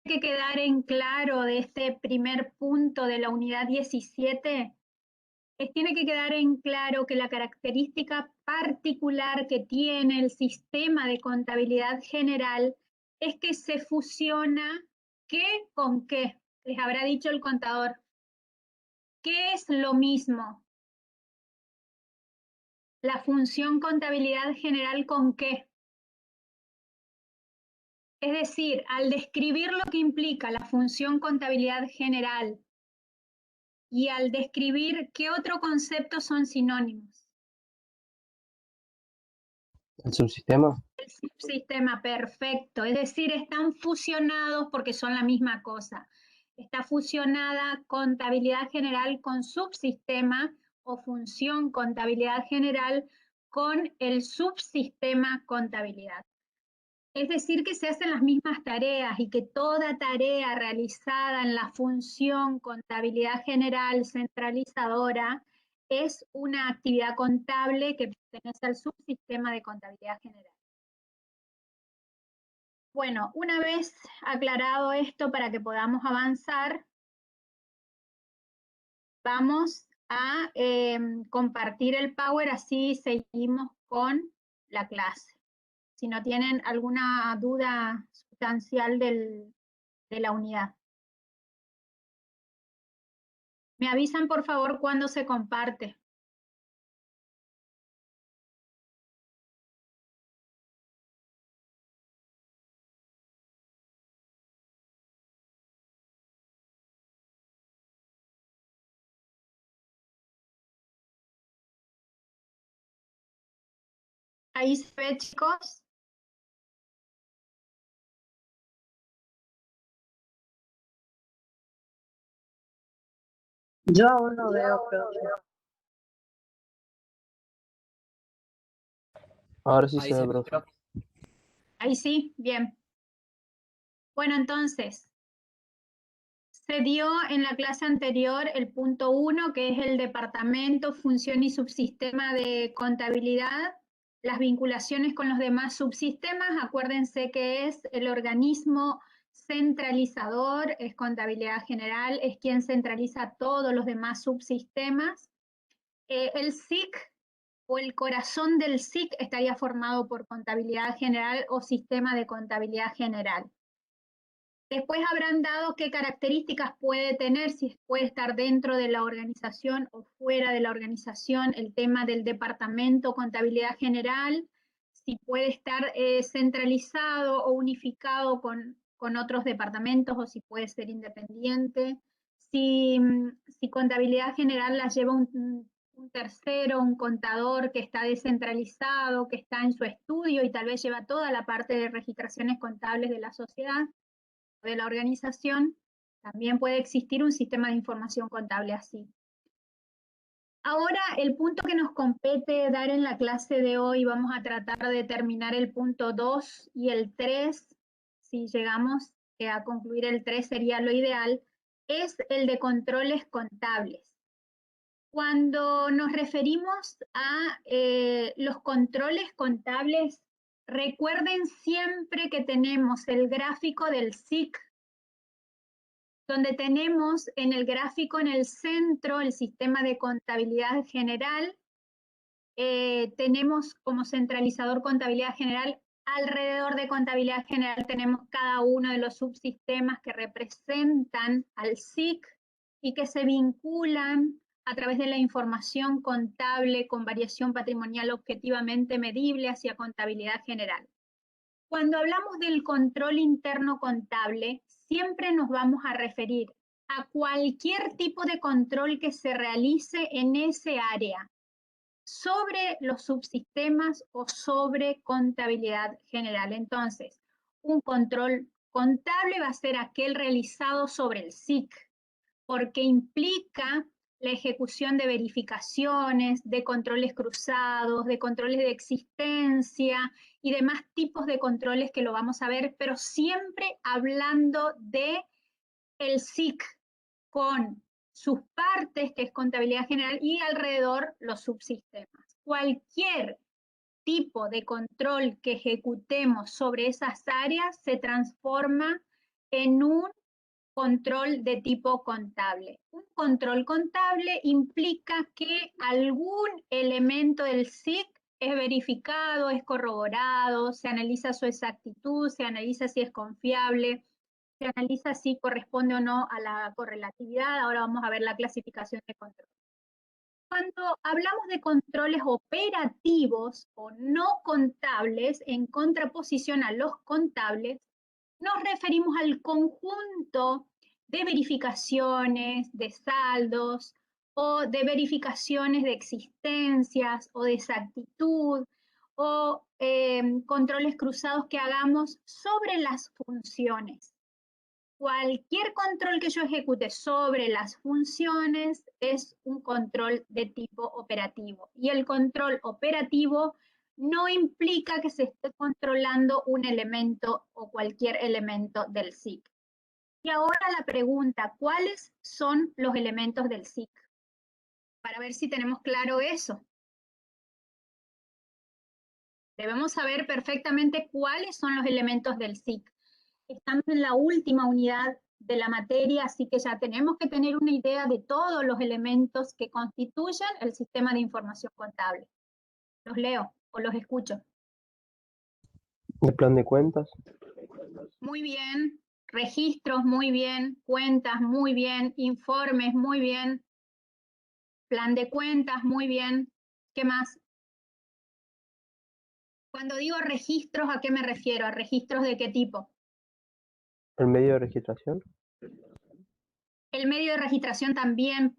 que quedar en claro de este primer punto de la unidad 17, tiene que quedar en claro que la característica particular que tiene el sistema de contabilidad general es que se fusiona ¿qué con qué? Les habrá dicho el contador. ¿Qué es lo mismo? La función contabilidad general con qué. Es decir, al describir lo que implica la función contabilidad general y al describir qué otro concepto son sinónimos. ¿El subsistema? El subsistema, perfecto. Es decir, están fusionados porque son la misma cosa. Está fusionada contabilidad general con subsistema o función contabilidad general con el subsistema contabilidad. Es decir, que se hacen las mismas tareas y que toda tarea realizada en la función contabilidad general centralizadora es una actividad contable que pertenece al subsistema de contabilidad general. Bueno, una vez aclarado esto para que podamos avanzar, vamos a compartir el Power, así seguimos con la clase. Si no tienen alguna duda sustancial de la unidad. Me avisan por favor cuando se comparte. Ahí se ve, chicos. Yo aún no veo, profe. Ahora sí se ve, profe. Ahí sí, bien. Bueno, entonces, se dio en la clase anterior el punto 1, que es el departamento, función y subsistema de contabilidad, las vinculaciones con los demás subsistemas. Acuérdense que es el organismo centralizador, es contabilidad general, es quien centraliza todos los demás subsistemas. El SIC o el corazón del SIC estaría formado por contabilidad general o sistema de contabilidad general. Después habrán dado qué características puede tener, si puede estar dentro de la organización o fuera de la organización, el tema del departamento contabilidad general, si puede estar centralizado o unificado con otros departamentos o si puede ser independiente, si contabilidad general la lleva un tercero, un contador que está descentralizado, que está en su estudio y tal vez lleva toda la parte de registraciones contables de la sociedad, de la organización, también puede existir un sistema de información contable así. Ahora, el punto que nos compete dar en la clase de hoy, vamos a tratar de terminar el punto 2 y el 3, si llegamos a concluir el 3 sería lo ideal, es el de controles contables. Cuando nos referimos a los controles contables, recuerden siempre que tenemos el gráfico del SIC, donde tenemos en el gráfico en el centro el sistema de contabilidad general, tenemos como centralizador contabilidad general, alrededor de contabilidad general tenemos cada uno de los subsistemas que representan al SIC y que se vinculan a través de la información contable con variación patrimonial objetivamente medible hacia contabilidad general. Cuando hablamos del control interno contable, siempre nos vamos a referir a cualquier tipo de control que se realice en ese área, sobre los subsistemas o sobre contabilidad general. Entonces, un control contable va a ser aquel realizado sobre el SIC, porque implica la ejecución de verificaciones, de controles cruzados, de controles de existencia y demás tipos de controles que lo vamos a ver, pero siempre hablando de el SIC con sus partes, que es contabilidad general, y alrededor los subsistemas. Cualquier tipo de control que ejecutemos sobre esas áreas se transforma en un control de tipo contable. Un control contable implica que algún elemento del SIC es verificado, es corroborado, se analiza su exactitud, se analiza si es confiable, se analiza si corresponde o no a la correlatividad. Ahora vamos a ver la clasificación de control. Cuando hablamos de controles operativos o no contables, en contraposición a los contables, nos referimos al conjunto de verificaciones, de saldos, o de verificaciones de existencias, o de exactitud, o controles cruzados que hagamos sobre las funciones. Cualquier control que yo ejecute sobre las funciones es un control de tipo operativo. Y el control operativo no implica que se esté controlando un elemento o cualquier elemento del SIC. Y ahora la pregunta, ¿cuáles son los elementos del SIC? Para ver si tenemos claro eso. Debemos saber perfectamente cuáles son los elementos del SIC. Estamos en la última unidad de la materia, así que ya tenemos que tener una idea de todos los elementos que constituyen el sistema de información contable. ¿Los leo o los escucho? El plan de cuentas. Muy bien. Registros, muy bien. Cuentas, muy bien. Informes, muy bien. Plan de cuentas, muy bien. ¿Qué más? Cuando digo registros, ¿a qué me refiero? ¿A registros de qué tipo? El medio de registración. El medio de registración también.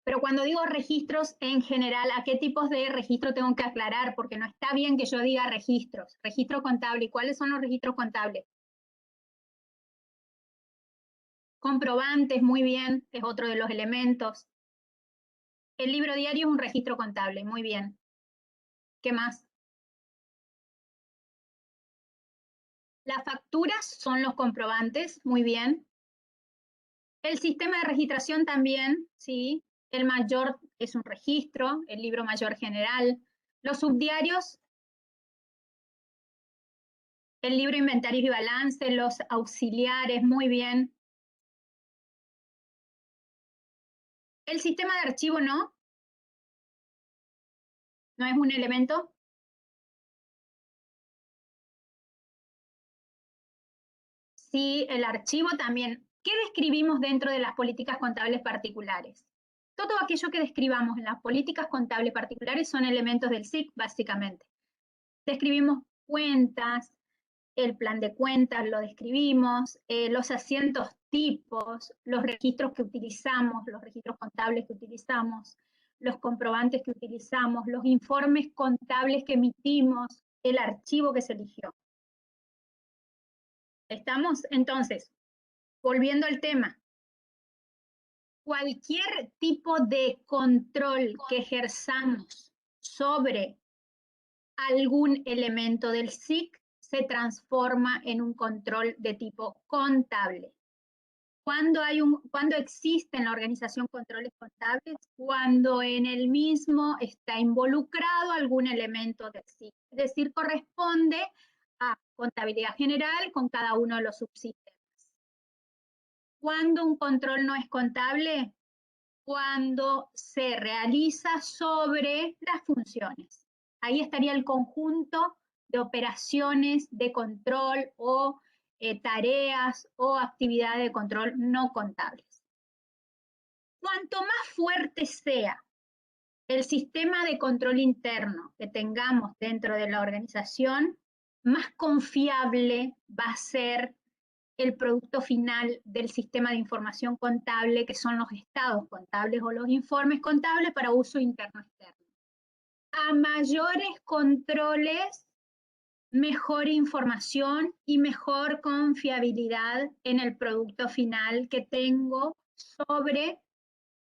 Pero cuando digo registros en general, ¿a qué tipos de registro tengo que aclarar? Porque no está bien que yo diga registros. Registro contable. ¿Y cuáles son los registros contables? Comprobantes, muy bien, es otro de los elementos. El libro diario es un registro contable, muy bien. ¿Qué más? Las facturas son los comprobantes, muy bien. El sistema de registración también, sí. El mayor es un registro, el libro mayor general. Los subdiarios, el libro inventarios y balance, los auxiliares, muy bien. El sistema de archivo no es un elemento. Sí, el archivo también. ¿Qué describimos dentro de las políticas contables particulares? Todo aquello que describamos en las políticas contables particulares son elementos del SIC, básicamente. Describimos cuentas, el plan de cuentas lo describimos, los asientos tipos, los registros que utilizamos, los registros contables que utilizamos, los comprobantes que utilizamos, los informes contables que emitimos, el archivo que se eligió. ¿Estamos? Entonces, volviendo al tema, cualquier tipo de control que ejerzamos sobre algún elemento del SIC se transforma en un control de tipo contable. ¿Cuándo existe en la organización controles contables? Cuando en el mismo está involucrado algún elemento del SIC. Es decir, corresponde a contabilidad general con cada uno de los subsistemas. ¿Cuándo un control no es contable? Cuando se realiza sobre las funciones. Ahí estaría el conjunto de operaciones de control o tareas o actividades de control no contables. Cuanto más fuerte sea el sistema de control interno que tengamos dentro de la organización, más confiable va a ser el producto final del sistema de información contable, que son los estados contables o los informes contables para uso interno-externo. A mayores controles, mejor información y mejor confiabilidad en el producto final que tengo sobre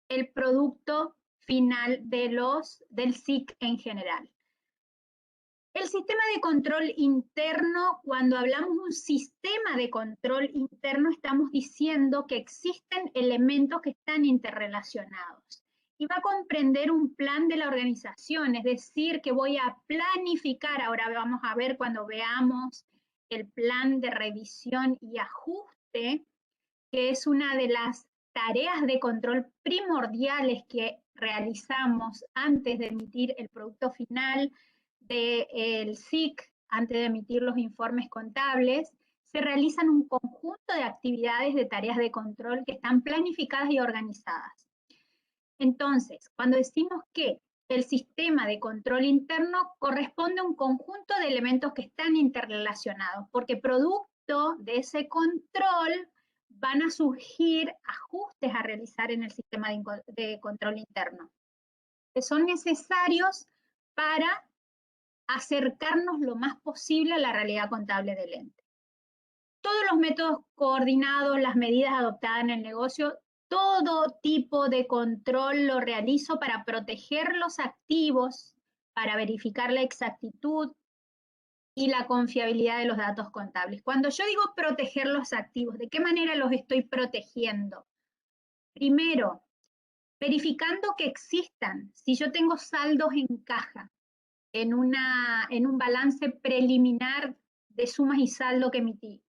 el producto final del SIC en general. El sistema de control interno, cuando hablamos de un sistema de control interno, estamos diciendo que existen elementos que están interrelacionados. Y va a comprender un plan de la organización, es decir, que voy a planificar, ahora vamos a ver cuando veamos el plan de revisión y ajuste, que es una de las tareas de control primordiales que realizamos antes de emitir el producto final del SIC, antes de emitir los informes contables, se realizan un conjunto de actividades de tareas de control que están planificadas y organizadas. Entonces, cuando decimos que el sistema de control interno corresponde a un conjunto de elementos que están interrelacionados, porque producto de ese control van a surgir ajustes a realizar en el sistema de control interno, que son necesarios para acercarnos lo más posible a la realidad contable del ente. Todos los métodos coordinados, las medidas adoptadas en el negocio, todo tipo de control lo realizo para proteger los activos, para verificar la exactitud y la confiabilidad de los datos contables. Cuando yo digo proteger los activos, ¿de qué manera los estoy protegiendo? Primero, verificando que existan. Si yo tengo saldos en caja, en un balance preliminar de sumas y saldo que emití,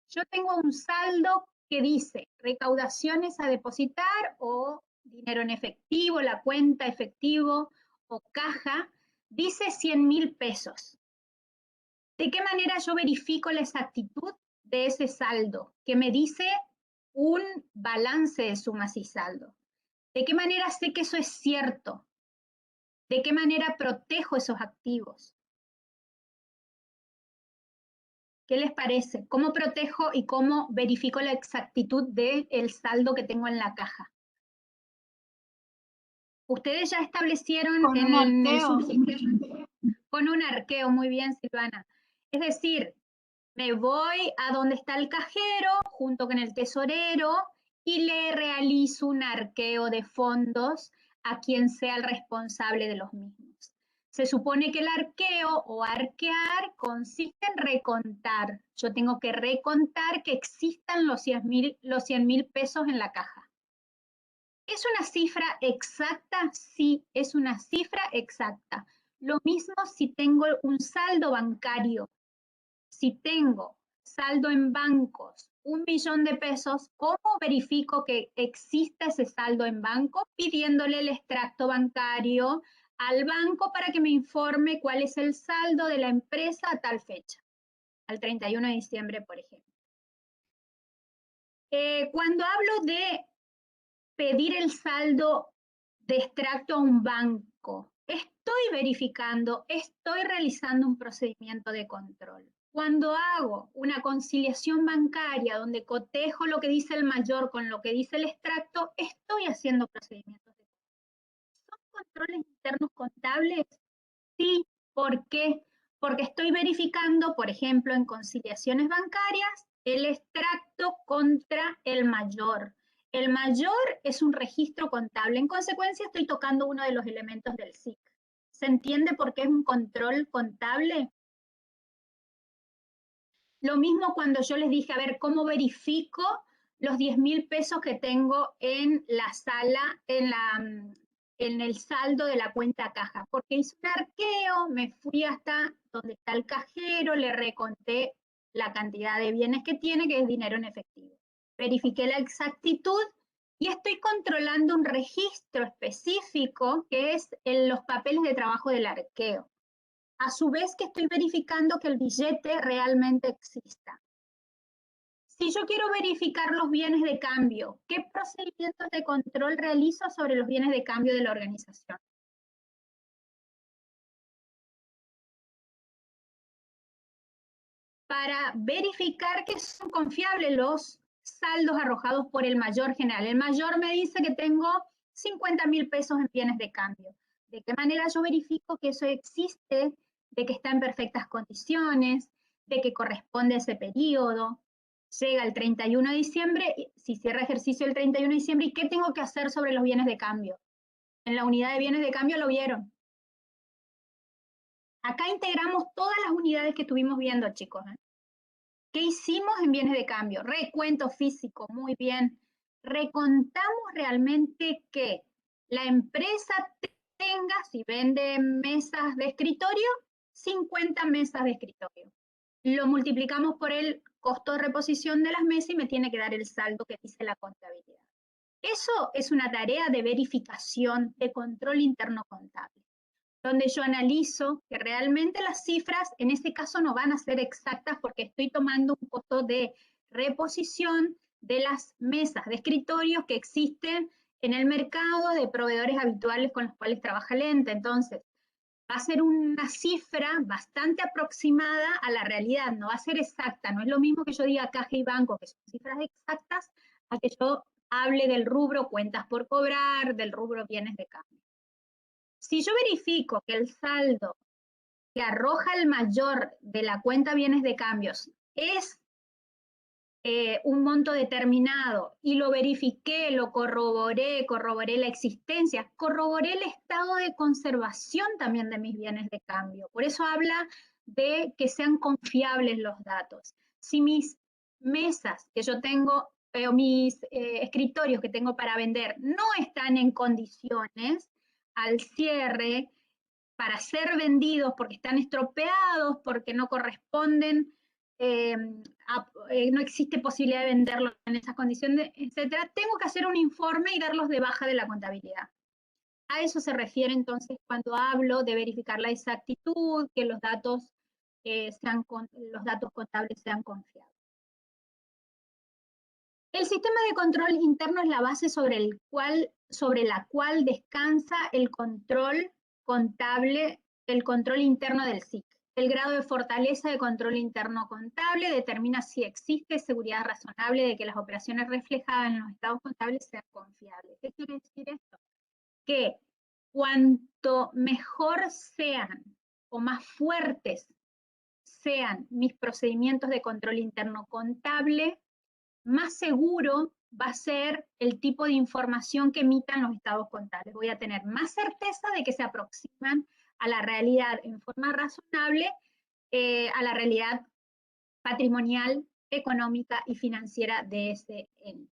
yo tengo un saldo que dice recaudaciones a depositar o dinero en efectivo, la cuenta efectivo o caja, dice 100.000 pesos. ¿De qué manera yo verifico la exactitud de ese saldo que me dice un balance de sumas y saldo? ¿De qué manera sé que eso es cierto? ¿De qué manera protejo esos activos? ¿Qué les parece? ¿Cómo protejo y cómo verifico la exactitud del saldo que tengo en la caja? Ustedes ya establecieron Con un en el arqueo. subsistema con un arqueo, muy bien, Silvana. Es decir, me voy a donde está el cajero junto con el tesorero y le realizo un arqueo de fondos a quien sea el responsable de los mismos. Se supone que el arqueo o arquear consiste en recontar. Yo tengo que recontar que existan los 100.000 pesos en la caja. ¿Es una cifra exacta? Sí, es una cifra exacta. Lo mismo si tengo un saldo bancario. Si tengo saldo en bancos, 1.000.000 de pesos, ¿cómo verifico que existe ese saldo en banco? Pidiéndole el extracto bancario al banco para que me informe cuál es el saldo de la empresa a tal fecha, al 31 de diciembre, por ejemplo. Cuando hablo de pedir el saldo de extracto a un banco, estoy verificando, estoy realizando un procedimiento de control. Cuando hago una conciliación bancaria donde cotejo lo que dice el mayor con lo que dice el extracto, estoy haciendo procedimientos de control. ¿Son controles internos contables? Sí. ¿Por qué? Porque estoy verificando, por ejemplo, en conciliaciones bancarias, el extracto contra el mayor. El mayor es un registro contable. En consecuencia, estoy tocando uno de los elementos del SIC. ¿Se entiende por qué es un control contable? Lo mismo cuando yo les dije, a ver, ¿cómo verifico los 10.000 pesos que tengo en la sala, en el saldo de la cuenta caja? Porque hice un arqueo, me fui hasta donde está el cajero, le reconté la cantidad de bienes que tiene, que es dinero en efectivo. Verifiqué la exactitud y estoy controlando un registro específico que es en los papeles de trabajo del arqueo. A su vez que estoy verificando que el billete realmente exista. Si yo quiero verificar los bienes de cambio, ¿qué procedimientos de control realizo sobre los bienes de cambio de la organización? Para verificar que son confiables los saldos arrojados por el mayor general. El mayor me dice que tengo 50.000 pesos en bienes de cambio. ¿De qué manera yo verifico que eso existe, de que está en perfectas condiciones, de que corresponde a ese periodo? Llega el 31 de diciembre, si cierra ejercicio el 31 de diciembre, ¿y qué tengo que hacer sobre los bienes de cambio? En la unidad de bienes de cambio lo vieron. Acá integramos todas las unidades que estuvimos viendo, chicos. ¿Qué hicimos en bienes de cambio? Recuento físico, muy bien. Recontamos realmente que la empresa tenga, si vende mesas de escritorio, 50 mesas de escritorio. lo multiplicamos por el costo de reposición de las mesas y me tiene que dar el saldo que dice la contabilidad. Eso es una tarea de verificación, de control interno contable, donde yo analizo que realmente las cifras en este caso no van a ser exactas porque estoy tomando un costo de reposición de las mesas de escritorios que existen en el mercado de proveedores habituales con los cuales trabaja el ente. Entonces, va a ser una cifra bastante aproximada a la realidad, no va a ser exacta, no es lo mismo que yo diga caja y banco, que son cifras exactas, a que yo hable del rubro cuentas por cobrar, del rubro bienes de cambio. Si yo verifico que el saldo que arroja el mayor de la cuenta bienes de cambios es un monto determinado y lo verifiqué, lo corroboré la existencia, corroboré el estado de conservación también de mis bienes de cambio. Por eso habla de que sean confiables los datos. Si mis mesas que yo tengo o mis escritorios que tengo para vender no están en condiciones al cierre para ser vendidos porque están estropeados, porque no corresponden, no existe posibilidad de venderlos en esas condiciones, etcétera, tengo que hacer un informe y darlos de baja de la contabilidad. A eso se refiere entonces cuando hablo de verificar la exactitud, que los datos, los datos contables sean confiables. El sistema de control interno es la base sobre la cual descansa el control contable, el control interno del SIC. El grado de fortaleza de control interno contable determina si existe seguridad razonable de que las operaciones reflejadas en los estados contables sean confiables. ¿Qué quiere decir esto? Que cuanto mejor sean o más fuertes sean mis procedimientos de control interno contable, más seguro va a ser el tipo de información que emitan los estados contables. Voy a tener más certeza de que se aproximan a la realidad en forma razonable, a la realidad patrimonial, económica y financiera de ese ente.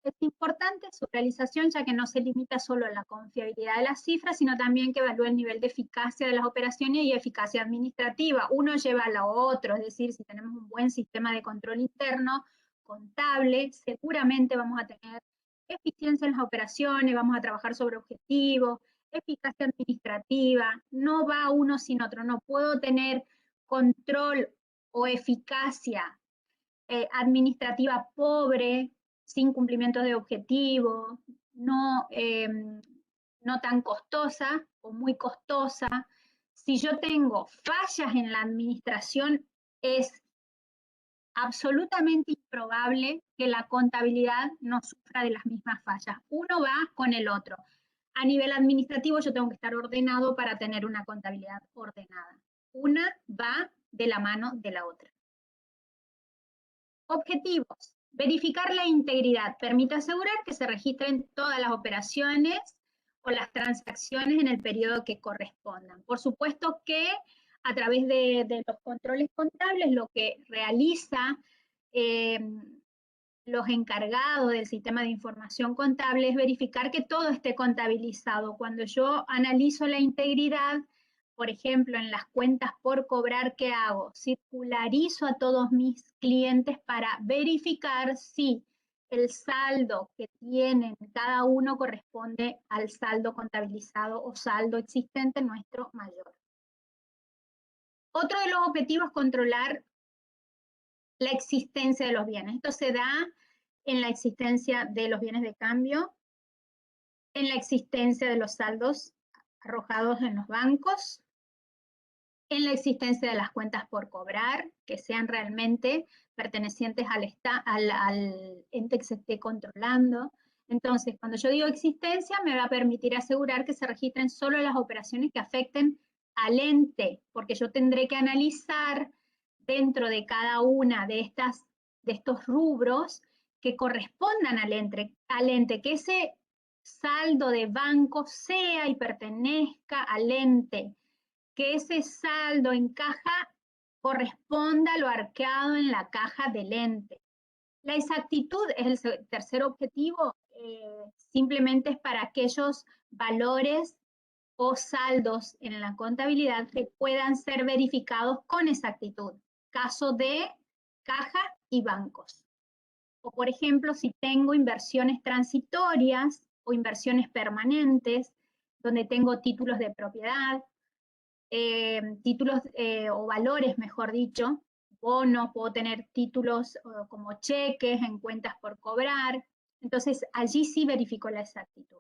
Es importante su realización, ya que no se limita solo a la confiabilidad de las cifras, sino también que evalúa el nivel de eficacia de las operaciones y eficacia administrativa. Uno lleva a lo otro, es decir, si tenemos un buen sistema de control interno, contable, seguramente vamos a tener eficiencia en las operaciones, vamos a trabajar sobre objetivos, eficacia administrativa, no va uno sin otro, no puedo tener control o eficacia administrativa pobre, sin cumplimiento de objetivos, no, no tan costosa o muy costosa. Si yo tengo fallas en la administración, es absolutamente improbable que la contabilidad no sufra de las mismas fallas. Uno va con el otro. A nivel administrativo yo tengo que estar ordenado para tener una contabilidad ordenada. Una va de la mano de la otra. Objetivos. Verificar la integridad. Permite asegurar que se registren todas las operaciones o las transacciones en el periodo que correspondan. Por supuesto que a través de los controles contables lo que realiza los encargados del sistema de información contable es verificar que todo esté contabilizado. Cuando yo analizo la integridad, por ejemplo, en las cuentas por cobrar, ¿qué hago? Circularizo a todos mis clientes para verificar si el saldo que tienen cada uno corresponde al saldo contabilizado o saldo existente nuestro mayor. Otro de los objetivos es controlar la existencia de los bienes. Esto se da en la existencia de los bienes de cambio, en la existencia de los saldos arrojados en los bancos, en la existencia de las cuentas por cobrar, que sean realmente pertenecientes al ente que se esté controlando. Entonces, cuando yo digo existencia, me va a permitir asegurar que se registren solo las operaciones que afecten al ente, porque yo tendré que analizar dentro de cada una de estos rubros que correspondan al ente, que ese saldo de banco sea y pertenezca al ente, que ese saldo en caja corresponda a lo arqueado en la caja del ente. La exactitud es el tercer objetivo, simplemente es para aquellos valores o saldos en la contabilidad que puedan ser verificados con exactitud. caso de caja y bancos. O por ejemplo, si tengo inversiones transitorias o inversiones permanentes, donde tengo títulos de propiedad, títulos o valores, mejor dicho, bonos, puedo tener títulos como cheques en cuentas por cobrar. Entonces, allí sí verifico la exactitud.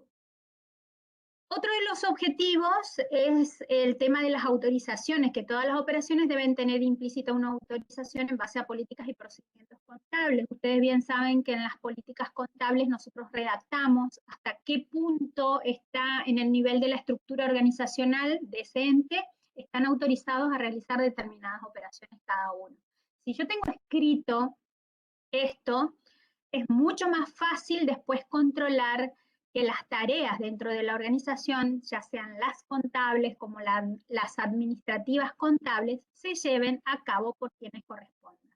Otro de los objetivos es el tema de las autorizaciones, que todas las operaciones deben tener implícita una autorización en base a políticas y procedimientos contables. Ustedes bien saben que en las políticas contables nosotros redactamos hasta qué punto está en el nivel de la estructura organizacional de ese ente, están autorizados a realizar determinadas operaciones cada uno. Si yo tengo escrito esto, es mucho más fácil después controlar que las tareas dentro de la organización, ya sean las contables como las administrativas contables, se lleven a cabo por quienes correspondan.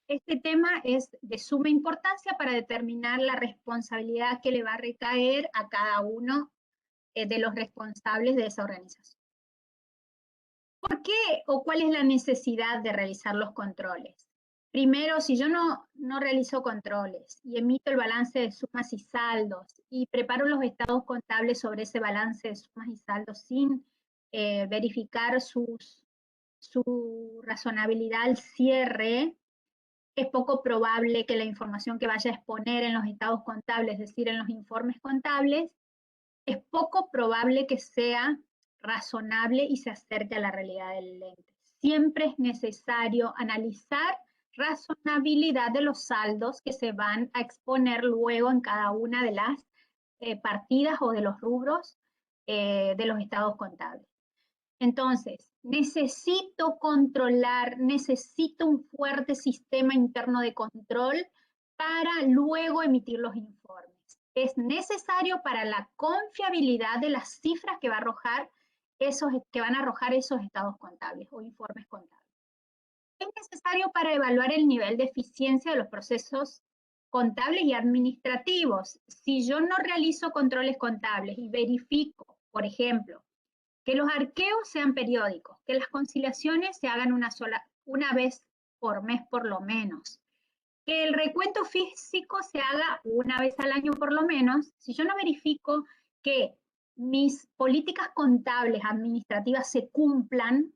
Este tema es de suma importancia para determinar la responsabilidad que le va a recaer a cada uno de los responsables de esa organización. ¿Por qué o cuál es la necesidad de realizar los controles? Primero, si yo no realizo controles y emito el balance de sumas y saldos y preparo los estados contables sobre ese balance de sumas y saldos sin verificar su razonabilidad al cierre, es poco probable que la información que vaya a exponer en los estados contables, es decir, en los informes contables, es poco probable que sea razonable y se acerque a la realidad del ente. Siempre es necesario analizar razonabilidad de los saldos que se van a exponer luego en cada una de las partidas o de los rubros de los estados contables. Entonces, necesito controlar, necesito un fuerte sistema interno de control para luego emitir los informes. Es necesario para la confiabilidad de las cifras que, que van a arrojar esos estados contables o informes contables. Es necesario para evaluar el nivel de eficiencia de los procesos contables y administrativos. Si yo no realizo controles contables y verifico, por ejemplo, que los arqueos sean periódicos, que las conciliaciones se hagan una vez por mes por lo menos, que el recuento físico se haga una vez al año por lo menos. Si yo no verifico que mis políticas contables administrativas se cumplan,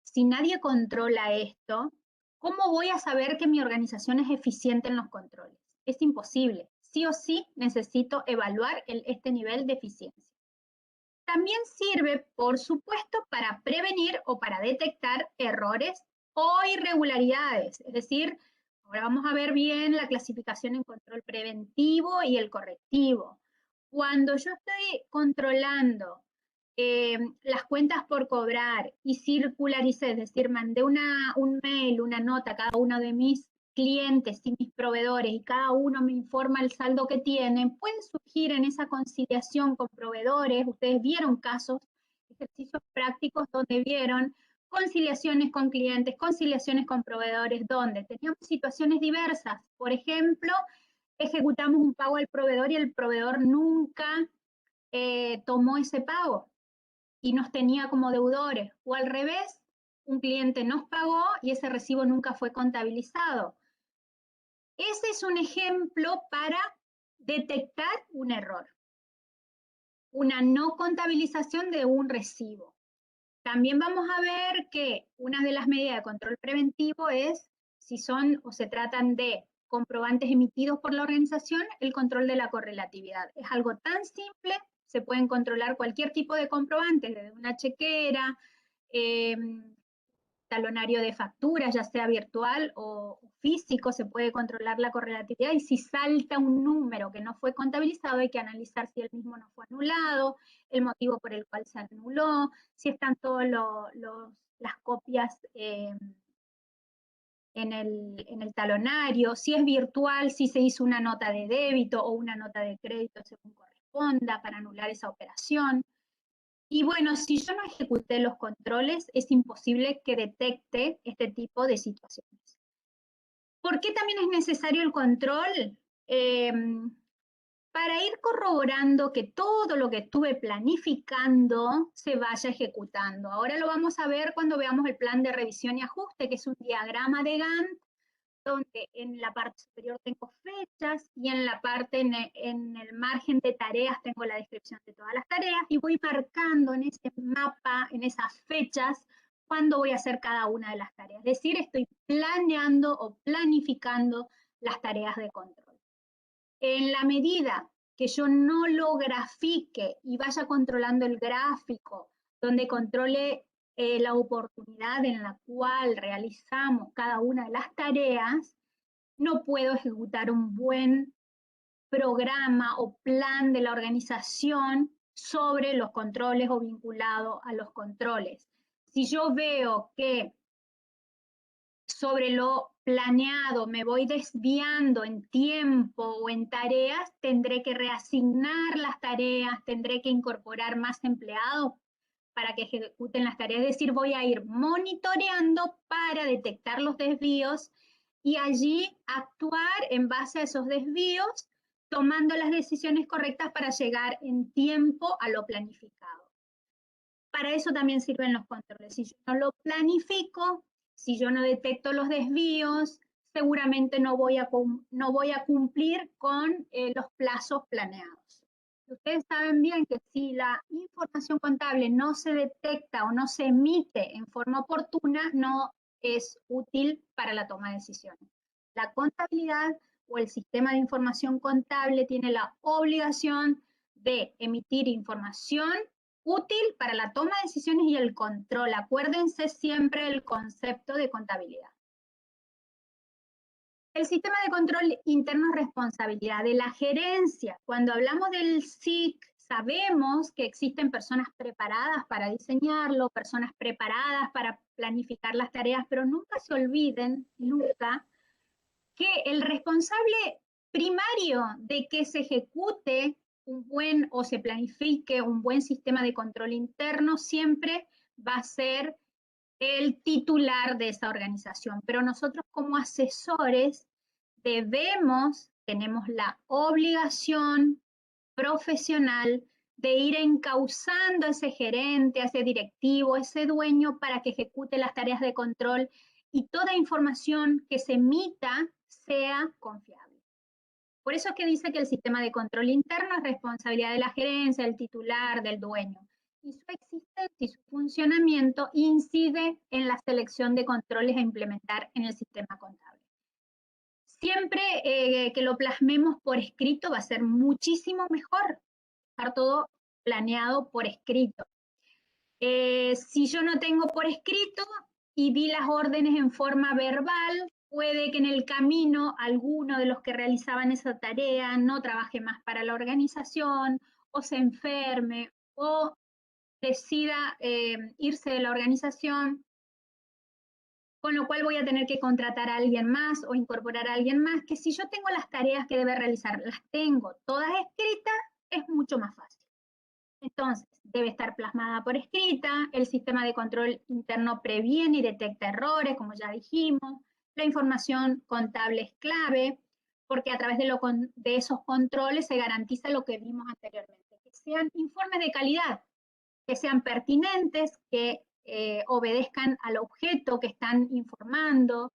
si nadie controla esto, ¿cómo voy a saber que mi organización es eficiente en los controles? Es imposible. Sí o sí necesito evaluar este nivel de eficiencia. También sirve, por supuesto, para prevenir o para detectar errores o irregularidades. Es decir, ahora vamos a ver bien la clasificación en control preventivo y el correctivo. Cuando yo estoy controlando las cuentas por cobrar y circularicé, es decir, mandé un mail, una nota a cada uno de mis clientes y mis proveedores y cada uno me informa el saldo que tienen, puede surgir en esa conciliación con proveedores. Ustedes vieron casos, ejercicios prácticos donde vieron conciliaciones con clientes, conciliaciones con proveedores, donde teníamos situaciones diversas. Por ejemplo, ejecutamos un pago al proveedor y el proveedor nunca tomó ese pago y nos tenía como deudores, o al revés, un cliente nos pagó y ese recibo nunca fue contabilizado. Ese es un ejemplo para detectar un error, una no contabilización de un recibo. También vamos a ver que una de las medidas de control preventivo es si son o se tratan de comprobantes emitidos por la organización, el control de la correlatividad. Es algo tan simple, se pueden controlar cualquier tipo de comprobante, desde una chequera, talonario de facturas, ya sea virtual o físico, se puede controlar la correlatividad, y si salta un número que no fue contabilizado, hay que analizar si el mismo no fue anulado, el motivo por el cual se anuló, si están todas las copias en el talonario, si es virtual, si se hizo una nota de débito o una nota de crédito según corresponda para anular esa operación. Y bueno, si yo no ejecuté los controles, es imposible que detecte este tipo de situaciones. ¿Por qué también es necesario el control? para ir corroborando que todo lo que estuve planificando se vaya ejecutando. Ahora lo vamos a ver cuando veamos el plan de revisión y ajuste, que es un diagrama de Gantt, donde en la parte superior tengo fechas y en la parte, en el margen de tareas tengo la descripción de todas las tareas y voy marcando en ese mapa, en esas fechas, cuándo voy a hacer cada una de las tareas. Es decir, estoy planeando o planificando las tareas de control. En la medida que yo no lo grafique y vaya controlando el gráfico, donde controle la oportunidad en la cual realizamos cada una de las tareas, no puedo ejecutar un buen programa o plan de la organización sobre los controles o vinculado a los controles. Si yo veo que sobre lo planeado me voy desviando en tiempo o en tareas, tendré que reasignar las tareas, tendré que incorporar más empleados para que ejecuten las tareas. Es decir, voy a ir monitoreando para detectar los desvíos y allí actuar en base a esos desvíos, tomando las decisiones correctas para llegar en tiempo a lo planificado. Para eso también sirven los controles. Si yo no lo planifico, si yo no detecto los desvíos, seguramente no voy a cumplir con los plazos planeados. Ustedes saben bien que si la información contable no se detecta o no se emite en forma oportuna, no es útil para la toma de decisiones. La contabilidad o el sistema de información contable tiene la obligación de emitir información útil para la toma de decisiones y el control. Acuérdense siempre el concepto de contabilidad. El sistema de control interno es responsabilidad de la gerencia. Cuando hablamos del SIC, sabemos que existen personas preparadas para diseñarlo, personas preparadas para planificar las tareas, pero nunca se olviden, nunca, que el responsable primario de que se ejecute un buen o se planifique un buen sistema de control interno siempre va a ser el titular de esa organización. Pero nosotros como asesores tenemos la obligación profesional de ir encauzando a ese gerente, a ese directivo, a ese dueño para que ejecute las tareas de control y toda información que se emita sea confiable. Por eso es que dice que el sistema de control interno es responsabilidad de la gerencia, del titular, del dueño. Y su existencia y su funcionamiento incide en la selección de controles a implementar en el sistema contable. Siempre que lo plasmemos por escrito va a ser muchísimo mejor, estar todo planeado por escrito. Si yo no tengo por escrito y di las órdenes en forma verbal, puede que en el camino alguno de los que realizaban esa tarea no trabaje más para la organización o se enferme o decida irse de la organización, con lo cual voy a tener que contratar a alguien más o incorporar a alguien más, que si yo tengo las tareas que debe realizar, las tengo todas escritas, es mucho más fácil. Entonces, debe estar plasmada por escrita, el sistema de control interno previene y detecta errores, como ya dijimos, la información contable es clave, porque a través de esos controles se garantiza lo que vimos anteriormente, que sean informes de calidad, que sean pertinentes, que obedezcan al objeto que están informando,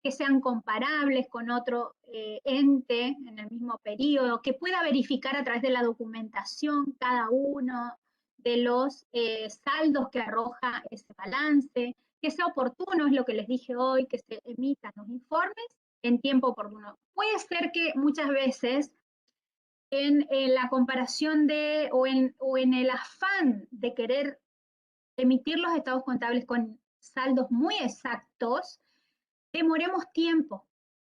que sean comparables con otro ente en el mismo periodo, que pueda verificar a través de la documentación cada uno de los saldos que arroja ese balance, que sea oportuno, es lo que les dije hoy, que se emitan los informes en tiempo oportuno. Puede ser que muchas veces en la comparación o en el afán de querer emitir los estados contables con saldos muy exactos, demoremos tiempo.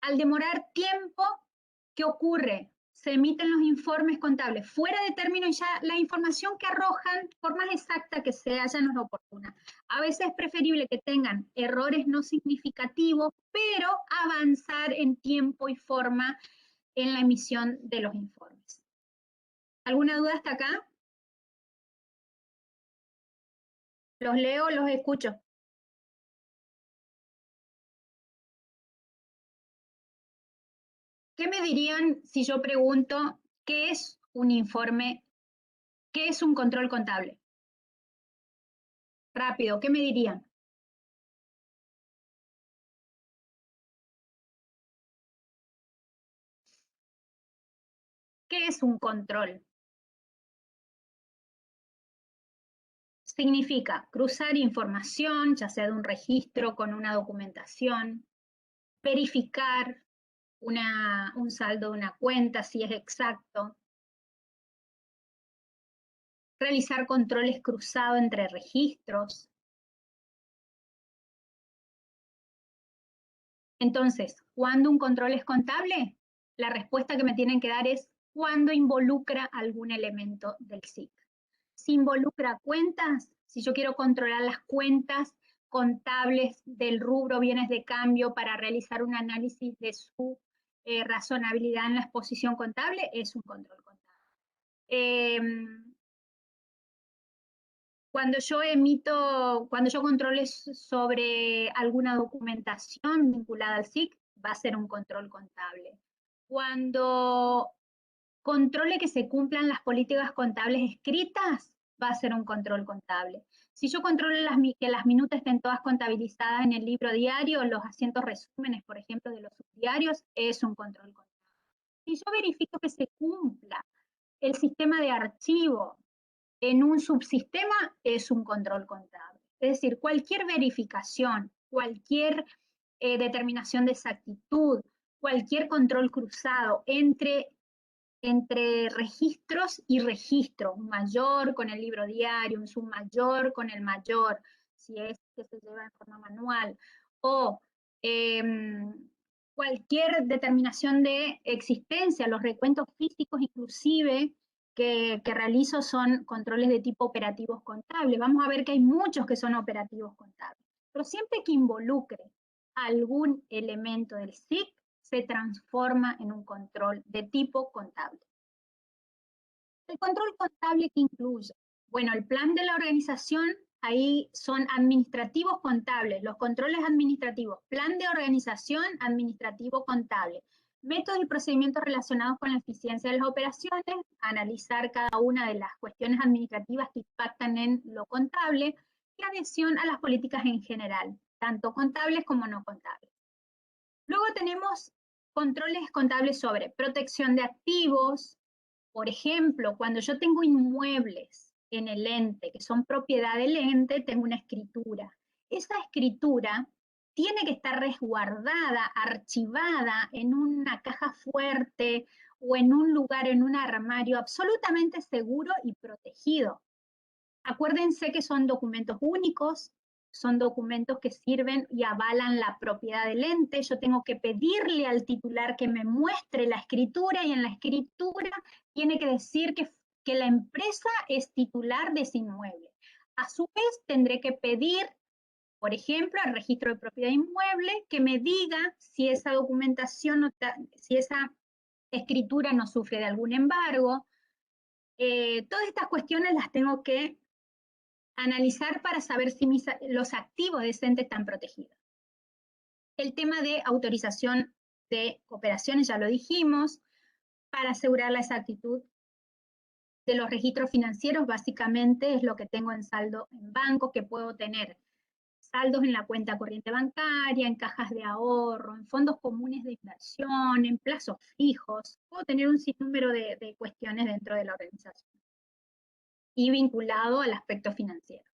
Al demorar tiempo, ¿qué ocurre? Se emiten los informes contables fuera de término y ya la información que arrojan, por más exacta que sea, ya no es oportuna. A veces es preferible que tengan errores no significativos, pero avanzar en tiempo y forma en la emisión de los informes. ¿Alguna duda hasta acá? ¿Los leo o los escucho? ¿Qué me dirían si yo pregunto ¿qué es un informe? ¿Qué es un control contable? Rápido, ¿qué me dirían? ¿Qué es un control? Significa cruzar información, ya sea de un registro con una documentación, verificar un saldo de una cuenta si es exacto, realizar controles cruzados entre registros. Entonces, ¿cuándo un control es contable? La respuesta que me tienen que dar es cuando involucra algún elemento del SIC. Si involucra cuentas, si yo quiero controlar las cuentas contables del rubro bienes de cambio para realizar un análisis de su razonabilidad en la exposición contable, es un control contable. Cuando yo controle sobre alguna documentación vinculada al SIC, va a ser un control contable. Cuando controle que se cumplan las políticas contables escritas, va a ser un control contable. Si yo controlo que las minutas estén todas contabilizadas en el libro diario, los asientos resúmenes, por ejemplo, de los subdiarios, es un control contable. Si yo verifico que se cumpla el sistema de archivo en un subsistema, es un control contable. Es decir, cualquier verificación, cualquier determinación de exactitud, cualquier control cruzado entre registros y registros, un mayor con el libro diario, un submayor con el mayor, si es que se lleva en forma manual, o eh, cualquier determinación de existencia, los recuentos físicos inclusive que realizo son controles de tipo operativos contables. Vamos a ver que hay muchos que son operativos contables, pero siempre que involucre algún elemento del SIC, se transforma en un control de tipo contable. El control contable que incluye, bueno, el plan de la organización, ahí son administrativos contables, los controles administrativos, plan de organización administrativo contable, métodos y procedimientos relacionados con la eficiencia de las operaciones, analizar cada una de las cuestiones administrativas que impactan en lo contable, y adhesión a las políticas en general, tanto contables como no contables. Luego tenemos controles contables sobre protección de activos. Por ejemplo, cuando yo tengo inmuebles en el ente, que son propiedad del ente, tengo una escritura. Esa escritura tiene que estar resguardada, archivada en una caja fuerte o en un lugar, en un armario absolutamente seguro y protegido. Acuérdense que son documentos únicos, son documentos que sirven y avalan la propiedad del ente. Yo tengo que pedirle al titular que me muestre la escritura y en la escritura tiene que decir que la empresa es titular de ese inmueble. A su vez, tendré que pedir, por ejemplo, al registro de propiedad inmueble que me diga si esa documentación, si esa escritura no sufre de algún embargo. Todas estas cuestiones las tengo que analizar para saber si los activos de ese ente están protegidos. El tema de autorización de operaciones, ya lo dijimos, para asegurar la exactitud de los registros financieros, básicamente es lo que tengo en saldo en banco, que puedo tener saldos en la cuenta corriente bancaria, en cajas de ahorro, en fondos comunes de inversión, en plazos fijos. Puedo tener un sinnúmero de cuestiones dentro de la organización y vinculado al aspecto financiero.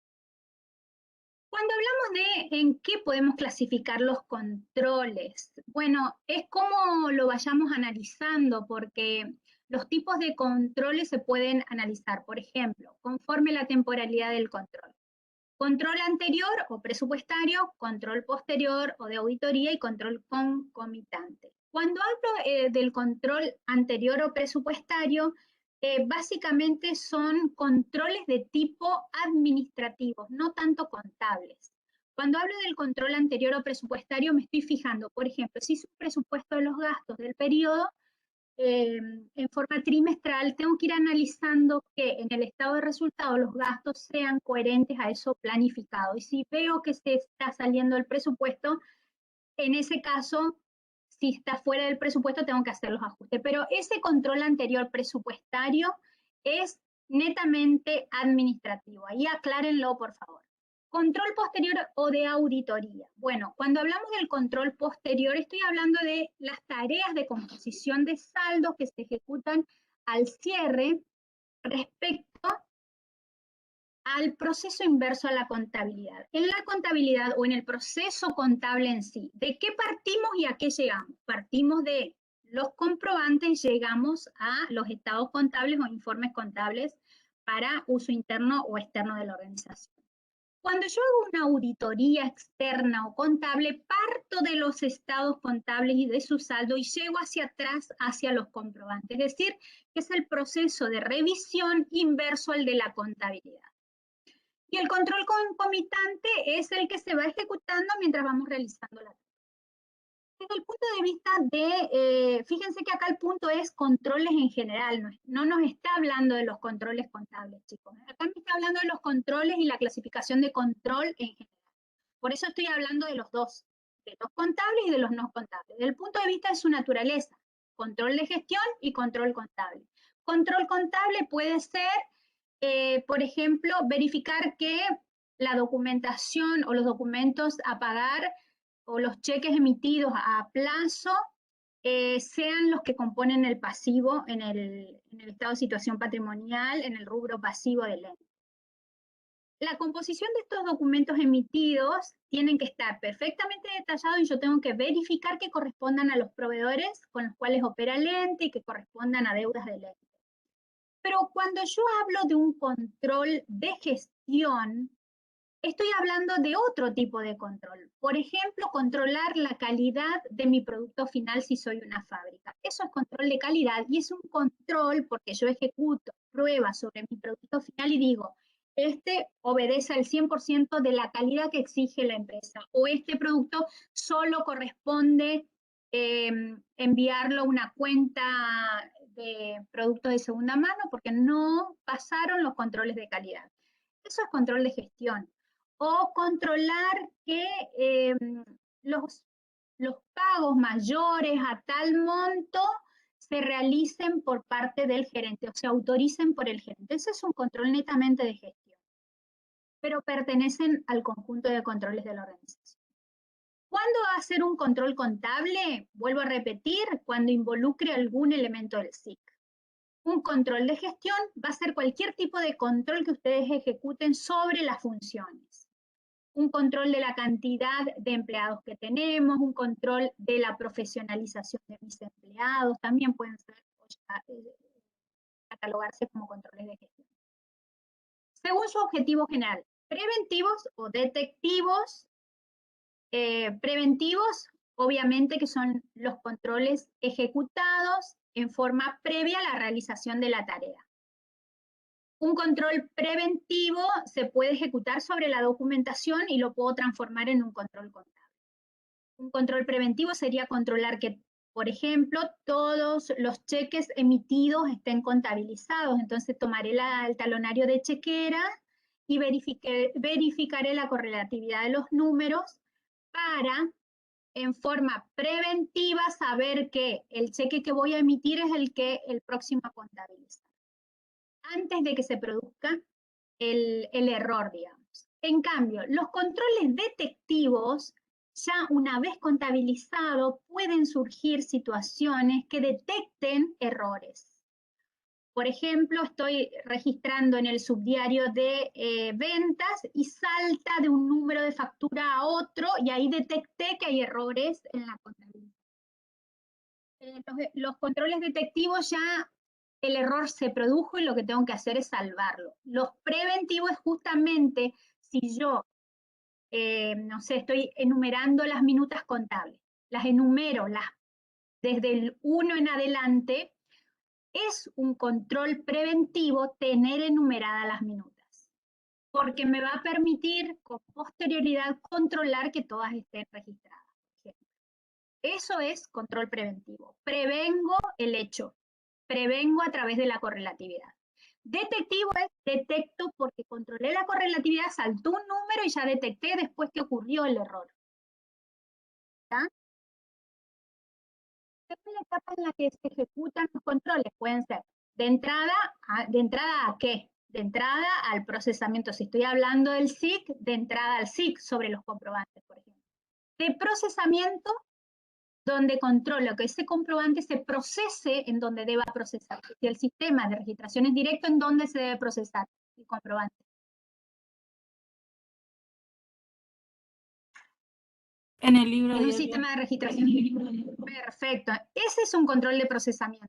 Cuando hablamos de en qué podemos clasificar los controles, bueno, es como lo vayamos analizando, porque los tipos de controles se pueden analizar, por ejemplo, conforme la temporalidad del control. Control anterior o presupuestario, control posterior o de auditoría y control concomitante. Cuando hablo del control anterior o presupuestario, básicamente son controles de tipo administrativos, no tanto contables. Cuando hablo del control anterior o presupuestario, me estoy fijando, por ejemplo, si es un presupuesto de los gastos del periodo, en forma trimestral, tengo que ir analizando que en el estado de resultados los gastos sean coherentes a eso planificado. Y si veo que se está saliendo el presupuesto, en ese caso si está fuera del presupuesto tengo que hacer los ajustes. Pero ese control anterior presupuestario es netamente administrativo. Ahí aclárenlo, por favor. Control posterior o de auditoría. Bueno, cuando hablamos del control posterior, estoy hablando de las tareas de composición de saldos que se ejecutan al cierre respecto al proceso inverso a la contabilidad. En la contabilidad o en el proceso contable en sí, ¿de qué partimos y a qué llegamos? Partimos de los comprobantes, llegamos a los estados contables o informes contables para uso interno o externo de la organización. Cuando yo hago una auditoría externa o contable, parto de los estados contables y de su saldo y llego hacia atrás, hacia los comprobantes. Es decir, que es el proceso de revisión inverso al de la contabilidad. Y el control concomitante es el que se va ejecutando mientras vamos realizando la tarea. Desde el punto de vista de, fíjense que acá el punto es controles en general, no nos está hablando de los controles contables, chicos. Acá me está hablando de los controles y la clasificación de control en general. Por eso estoy hablando de los dos, de los contables y de los no contables. Desde el punto de vista de su naturaleza, control de gestión y control contable. Control contable puede ser, por ejemplo, verificar que la documentación o los documentos a pagar o los cheques emitidos a plazo sean los que componen el pasivo en el estado de situación patrimonial, en el rubro pasivo del ente. La composición de estos documentos emitidos tienen que estar perfectamente detallados y yo tengo que verificar que correspondan a los proveedores con los cuales opera el ente y que correspondan a deudas del ente. Pero cuando yo hablo de un control de gestión, estoy hablando de otro tipo de control. Por ejemplo, controlar la calidad de mi producto final si soy una fábrica. Eso es control de calidad y es un control porque yo ejecuto pruebas sobre mi producto final y digo, este obedece al 100% de la calidad que exige la empresa o este producto solo corresponde enviarlo a una cuenta de productos de segunda mano porque no pasaron los controles de calidad. Eso es control de gestión. O controlar que los pagos mayores a tal monto se realicen por parte del gerente, o se autoricen por el gerente. Ese es un control netamente de gestión, pero pertenecen al conjunto de controles de la organización. ¿Cuándo va a ser un control contable? Vuelvo a repetir, cuando involucre algún elemento del SIC. Un control de gestión va a ser cualquier tipo de control que ustedes ejecuten sobre las funciones. Un control de la cantidad de empleados que tenemos, un control de la profesionalización de mis empleados, también pueden ser catalogarse como controles de gestión. Según su objetivo general, preventivos o detectivos. Preventivos, obviamente que son los controles ejecutados en forma previa a la realización de la tarea. Un control preventivo se puede ejecutar sobre la documentación y lo puedo transformar en un control contable. Un control preventivo sería controlar que, por ejemplo, todos los cheques emitidos estén contabilizados. Entonces tomaré el talonario de chequera y verificaré la correlatividad de los números para, en forma preventiva, saber que el cheque que voy a emitir es el próximo a contabilizar, antes de que se produzca el error, digamos. En cambio, los controles detectivos, ya una vez contabilizado, pueden surgir situaciones que detecten errores. Por ejemplo, estoy registrando en el subdiario de ventas y salta de un número de factura a otro y ahí detecté que hay errores en la contabilidad. Los controles detectivos ya el error se produjo y lo que tengo que hacer es salvarlo. Los preventivos es justamente si yo, no sé, estoy enumerando las minutas contables, las enumero desde el 1 en adelante, es un control preventivo tener enumeradas las minutas, porque me va a permitir con posterioridad controlar que todas estén registradas. Eso es control preventivo. Prevengo el hecho, prevengo a través de la correlatividad. Detectivo es detecto porque controlé la correlatividad, saltó un número y ya detecté después que ocurrió el error. ¿Está? según la etapa en la que se ejecutan los controles, pueden ser ¿de entrada a qué? De entrada al procesamiento. Si estoy hablando del SIC, de entrada al SIC sobre los comprobantes, por ejemplo. De procesamiento, donde controlo que ese comprobante se procese en donde deba procesarse. Si el sistema de registración es directo, ¿en dónde se debe procesar el comprobante? En el libro En un diario. sistema de registración. Perfecto. Ese es un control de procesamiento.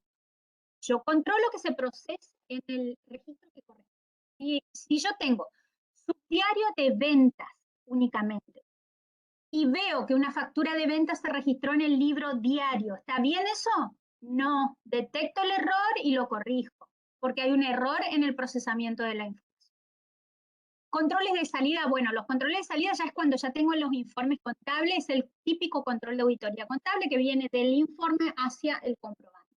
Yo controlo que se procese en el registro que corresponde. Y si yo tengo subdiario de ventas únicamente y veo que una factura de ventas se registró en el libro diario, ¿está bien eso? No, detecto el error y lo corrijo, porque hay un error en el procesamiento de la información. Controles de salida, bueno, los controles de salida ya es cuando ya tengo los informes contables, es el típico control de auditoría contable que viene del informe hacia el comprobante.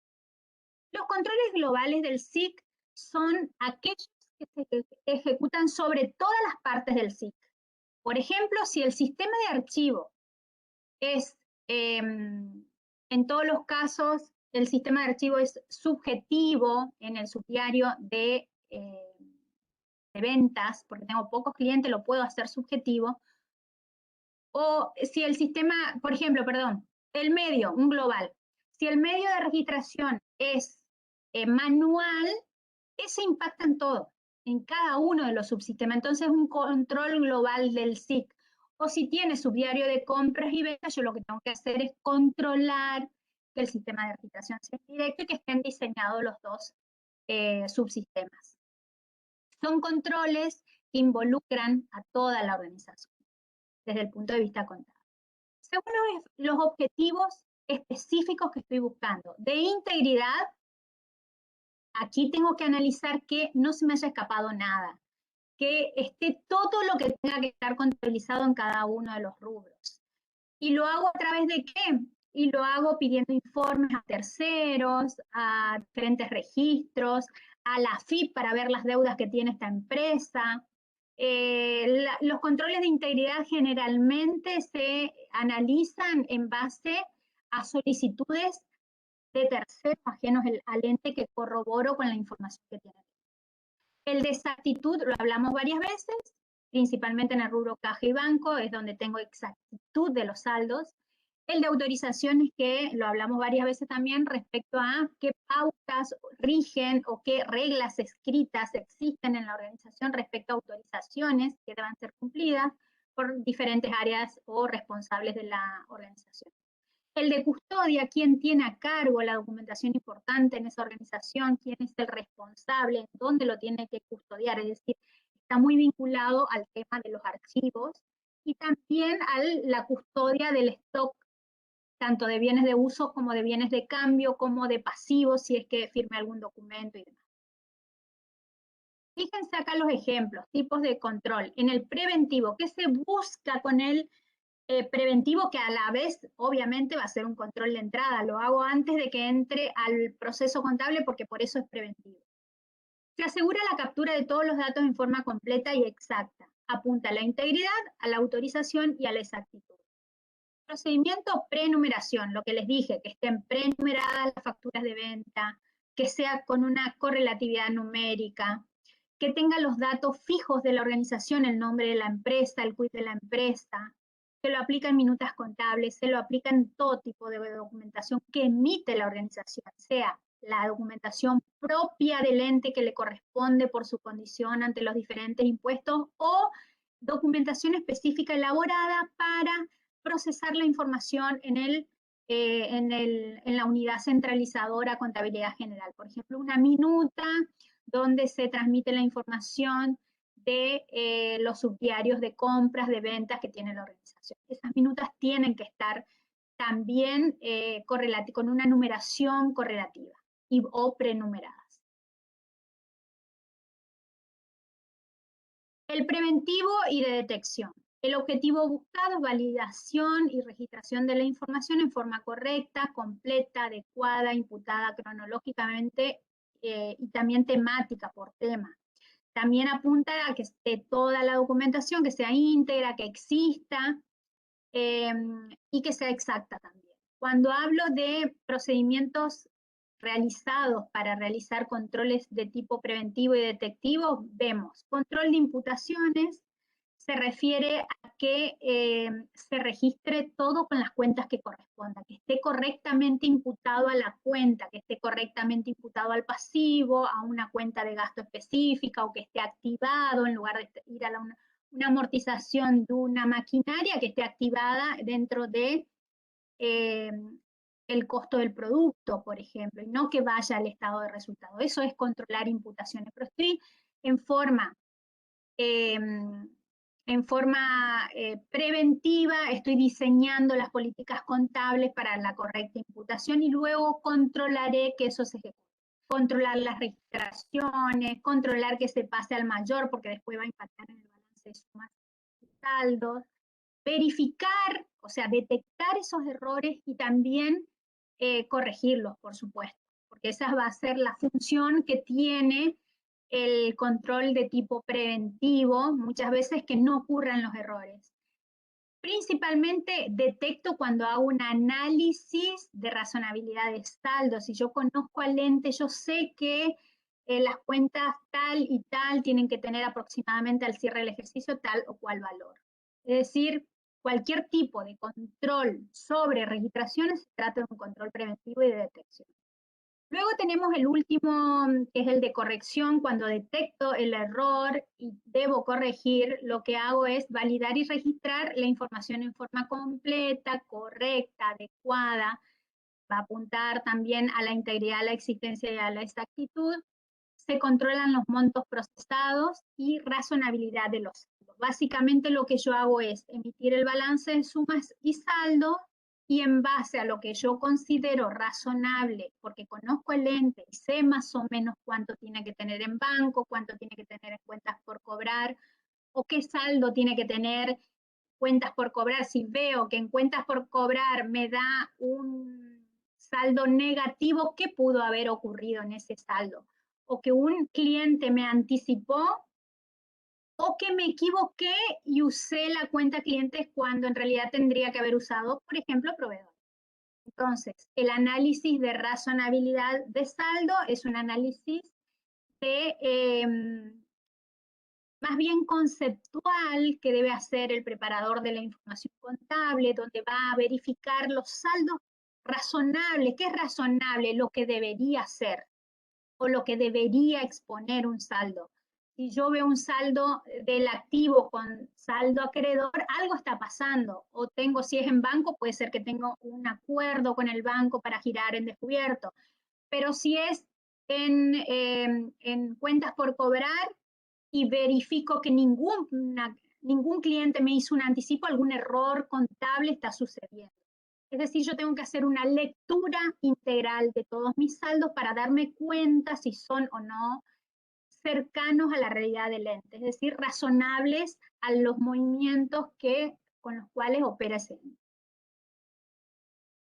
Los controles globales del SIC son aquellos que se ejecutan sobre todas las partes del SIC. Por ejemplo, si el sistema de archivo es, en todos los casos, el sistema de archivo es subjetivo en el subdiario de ventas, porque tengo pocos clientes, lo puedo hacer subjetivo. O si el sistema, por ejemplo, perdón, el medio, un global. Si el medio de registración es manual, ese impacta en todo, en cada uno de los subsistemas. Entonces, un control global del SIC. O si tiene subdiario de compras y ventas, yo lo que tengo que hacer es controlar que el sistema de registración sea directo y que estén diseñados los dos subsistemas. Son controles que involucran a toda la organización desde el punto de vista contable. Según los objetivos específicos que estoy buscando, de integridad, aquí tengo que analizar que no se me haya escapado nada, que esté todo lo que tenga que estar contabilizado en cada uno de los rubros. ¿Y lo hago a través de qué? Y lo hago pidiendo informes a terceros, a diferentes registros, a la AFIP para ver las deudas que tiene esta empresa. Los controles de integridad generalmente se analizan en base a solicitudes de terceros ajenos al ente que corroboro con la información que tiene. El de exactitud lo hablamos varias veces, principalmente en el rubro caja y banco, es donde tengo exactitud de los saldos. El de autorizaciones, que lo hablamos varias veces también respecto a qué pautas rigen o qué reglas escritas existen en la organización respecto a autorizaciones que deban ser cumplidas por diferentes áreas o responsables de la organización. El de custodia, quién tiene a cargo la documentación importante en esa organización, quién es el responsable, en dónde lo tiene que custodiar, es decir, está muy vinculado al tema de los archivos y también a la custodia del stock, tanto de bienes de uso como de bienes de cambio, como de pasivos, si es que firme algún documento y demás. Fíjense acá los ejemplos, tipos de control. En el preventivo, ¿qué se busca con el preventivo? Que a la vez, obviamente, va a ser un control de entrada. Lo hago antes de que entre al proceso contable porque por eso es preventivo. Se asegura la captura de todos los datos en forma completa y exacta. Apunta a la integridad, a la autorización y a la exactitud. Procedimiento prenumeración, lo que les dije, que estén prenumeradas las facturas de venta, que sea con una correlatividad numérica, que tenga los datos fijos de la organización, el nombre de la empresa, el quit de la empresa, se lo aplica en minutas contables, se lo aplica en todo tipo de documentación que emite la organización, sea la documentación propia del ente que le corresponde por su condición ante los diferentes impuestos o documentación específica elaborada para procesar la información en la unidad centralizadora contabilidad general. Por ejemplo, una minuta donde se transmite la información de los subdiarios de compras, de ventas que tiene la organización. Esas minutas tienen que estar también con una numeración correlativa o prenumeradas. El preventivo y de detección. El objetivo buscado es validación y registración de la información en forma correcta, completa, adecuada, imputada cronológicamente y también temática por tema. También apunta a que esté toda la documentación, que sea íntegra, que exista y que sea exacta también. Cuando hablo de procedimientos realizados para realizar controles de tipo preventivo y detectivo, vemos control de imputaciones, se refiere a que se registre todo con las cuentas que correspondan, que esté correctamente imputado a la cuenta, que esté correctamente imputado al pasivo, a una cuenta de gasto específica, o que esté activado en lugar de ir a una amortización de una maquinaria, que esté activada dentro de el costo del producto, por ejemplo, y no que vaya al estado de resultado. Eso es controlar imputaciones, pero estoy en forma preventiva, estoy diseñando las políticas contables para la correcta imputación y luego controlaré que eso se ejecute. Controlar las registraciones, controlar que se pase al mayor, porque después va a impactar en el balance de sumas y saldos, verificar, o sea, detectar esos errores y también corregirlos, por supuesto, porque esa va a ser la función que tiene el control de tipo preventivo, muchas veces que no ocurran los errores. Principalmente detecto cuando hago un análisis de razonabilidad de saldos. Si yo conozco al ente, yo sé que las cuentas tal y tal tienen que tener aproximadamente al cierre del ejercicio tal o cual valor. Es decir, cualquier tipo de control sobre registraciones se trata de un control preventivo y de detección. Luego tenemos el último, que es el de corrección. Cuando detecto el error y debo corregir, lo que hago es validar y registrar la información en forma completa, correcta, adecuada. Va a apuntar también a la integridad, a la existencia y a la exactitud. Se controlan los montos procesados y razonabilidad de los saldos. Básicamente lo que yo hago es emitir el balance de sumas y saldo, y en base a lo que yo considero razonable, porque conozco el ente y sé más o menos cuánto tiene que tener en banco, cuánto tiene que tener en cuentas por cobrar, o qué saldo tiene que tener cuentas por cobrar. Si veo que en cuentas por cobrar me da un saldo negativo, ¿qué pudo haber ocurrido en ese saldo? O que un cliente me anticipó, o que me equivoqué y usé la cuenta clientes cuando en realidad tendría que haber usado, por ejemplo, proveedor. Entonces, el análisis de razonabilidad de saldo es un análisis de, más bien conceptual, que debe hacer el preparador de la información contable, donde va a verificar los saldos razonables. ¿Qué es razonable? Lo que debería ser o lo que debería exponer un saldo. Si yo veo un saldo del activo con saldo acreedor, algo está pasando. O tengo, si es en banco, puede ser que tengo un acuerdo con el banco para girar en descubierto. Pero si es en cuentas por cobrar y verifico que ningún cliente me hizo un anticipo, algún error contable está sucediendo. Es decir, yo tengo que hacer una lectura integral de todos mis saldos para darme cuenta si son o no cercanos a la realidad del ente, es decir, razonables a los movimientos con los cuales opera ese ente.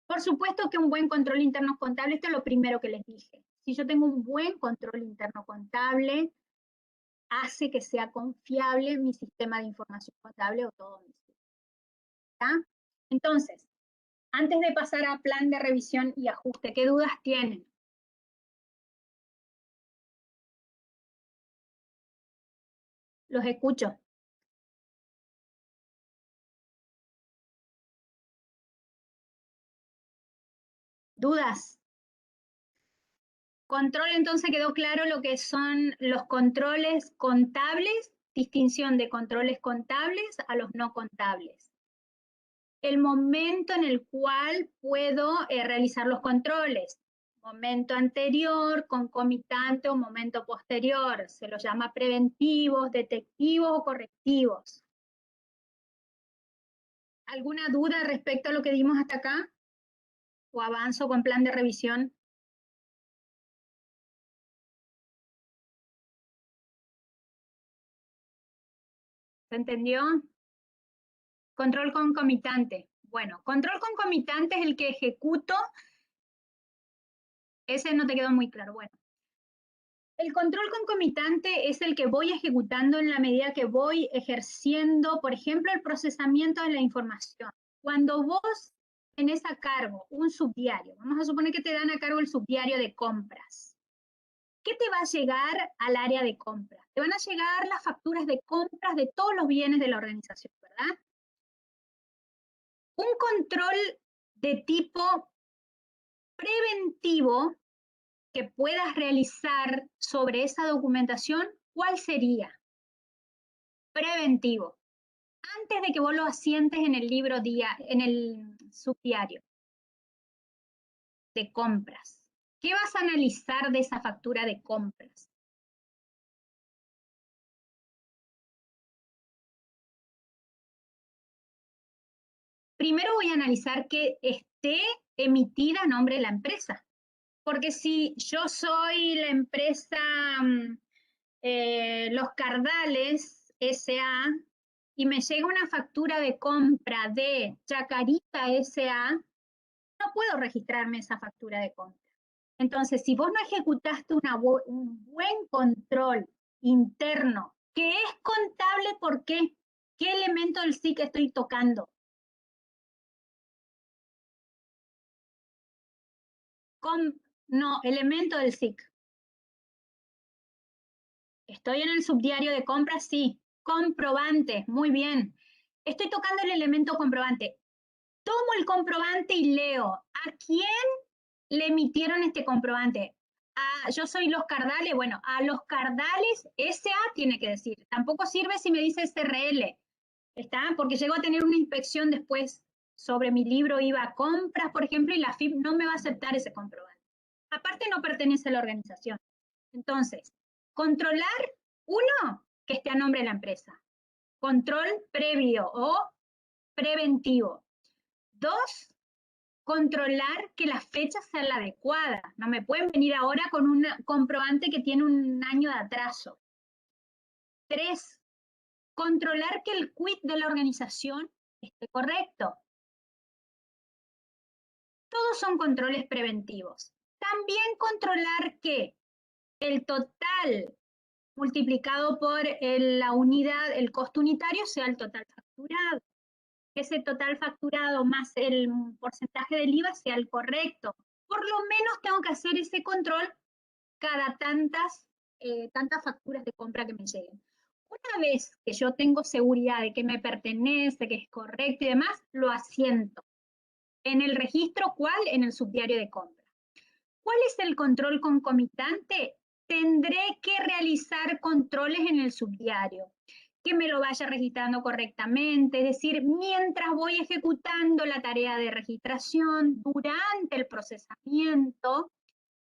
Por supuesto que un buen control interno contable, esto es lo primero que les dije. Si yo tengo un buen control interno contable, hace que sea confiable mi sistema de información contable o todo mi sistema. Entonces, antes de pasar a plan de revisión y ajuste, ¿qué dudas tienen? Los escucho. ¿Dudas? Control, entonces quedó claro lo que son los controles contables, distinción de controles contables a los no contables. El momento en el cual puedo realizar los controles. Momento anterior, concomitante o momento posterior. Se los llama preventivos, detectivos o correctivos. ¿Alguna duda respecto a lo que dimos hasta acá? ¿O avanzo con plan de revisión? ¿Se entendió? Control concomitante. Bueno, control concomitante es el que ejecuto. Ese no te quedó muy claro. Bueno, el control concomitante es el que voy ejecutando en la medida que voy ejerciendo, por ejemplo, el procesamiento de la información. Cuando vos tenés a cargo un subdiario, vamos a suponer que te dan a cargo el subdiario de compras. ¿Qué te va a llegar al área de compras? Te van a llegar las facturas de compras de todos los bienes de la organización, ¿verdad? Un control de tipo preventivo que puedas realizar sobre esa documentación, ¿cuál sería? Preventivo. Antes de que vos lo asientes en el libro en el subdiario de compras. ¿Qué vas a analizar de esa factura de compras? Primero voy a analizar que esté emitida a nombre de la empresa. Porque si yo soy la empresa Los Cardales S.A. y me llega una factura de compra de Chacarita S.A., no puedo registrarme esa factura de compra. Entonces, si vos no ejecutaste un buen control interno, que es contable, ¿por qué? ¿Qué elemento del SIC estoy tocando? No, elemento del SIC. Estoy en el subdiario de compras, sí. Comprobante, muy bien. Estoy tocando el elemento comprobante. Tomo el comprobante y leo. ¿A quién le emitieron este comprobante? Yo soy Los Cardales. Bueno, a Los Cardales S.A. tiene que decir. Tampoco sirve si me dice SRL. ¿Está? Porque llego a tener una inspección después sobre mi libro IVA a compras, por ejemplo, y la FIP no me va a aceptar ese comprobante. Aparte, no pertenece a la organización. Entonces, controlar, uno, que esté a nombre de la empresa. Control previo o preventivo. Dos, controlar que la fecha sea la adecuada. No me pueden venir ahora con un comprobante que tiene un año de atraso. Tres, controlar que el quit de la organización esté correcto. Todos son controles preventivos. También controlar que el total multiplicado por la unidad, el costo unitario, sea el total facturado. Que ese total facturado más el porcentaje del IVA sea el correcto. Por lo menos tengo que hacer ese control cada tantas facturas de compra que me lleguen. Una vez que yo tengo seguridad de que me pertenece, que es correcto y demás, lo asiento. En el registro, ¿cuál? En el subdiario de compra. ¿Cuál es el control concomitante? Tendré que realizar controles en el subdiario, que me lo vaya registrando correctamente, es decir, mientras voy ejecutando la tarea de registración, durante el procesamiento,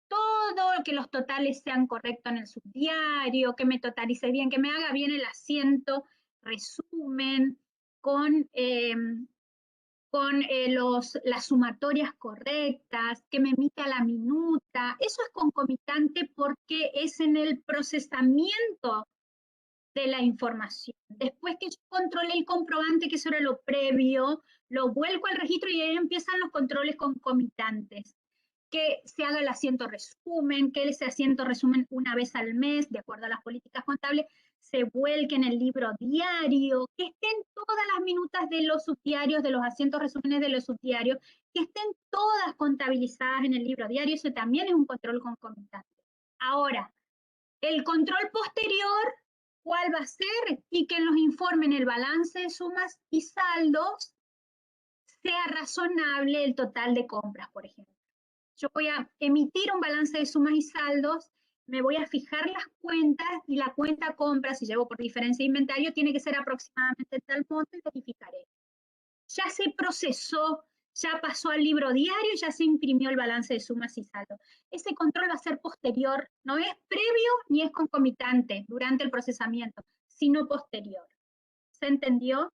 todo que los totales sean correctos en el subdiario, que me totalice bien, que me haga bien el asiento, resumen, con las sumatorias correctas, que me emita la minuta. Eso es concomitante porque es en el procesamiento de la información. Después que yo controlé el comprobante, que eso era lo previo, lo vuelco al registro y ahí empiezan los controles concomitantes. Que se haga el asiento resumen, que ese asiento resumen una vez al mes, de acuerdo a las políticas contables, se vuelque en el libro diario, que estén todas las minutas de los subdiarios, de los asientos resúmenes de los subdiarios, que estén todas contabilizadas en el libro diario, eso también es un control concomitante. Ahora, el control posterior, ¿cuál va a ser? Y que en los informes, en el balance de sumas y saldos, sea razonable el total de compras, por ejemplo. Yo voy a emitir un balance de sumas y saldos, me voy a fijar las cuentas y la cuenta compra, si llevo por diferencia de inventario, tiene que ser aproximadamente tal monto y verificaré. Ya se procesó, ya pasó al libro diario, ya se imprimió el balance de sumas y saldos. Ese control va a ser posterior, no es previo ni es concomitante durante el procesamiento, sino posterior. ¿Se entendió?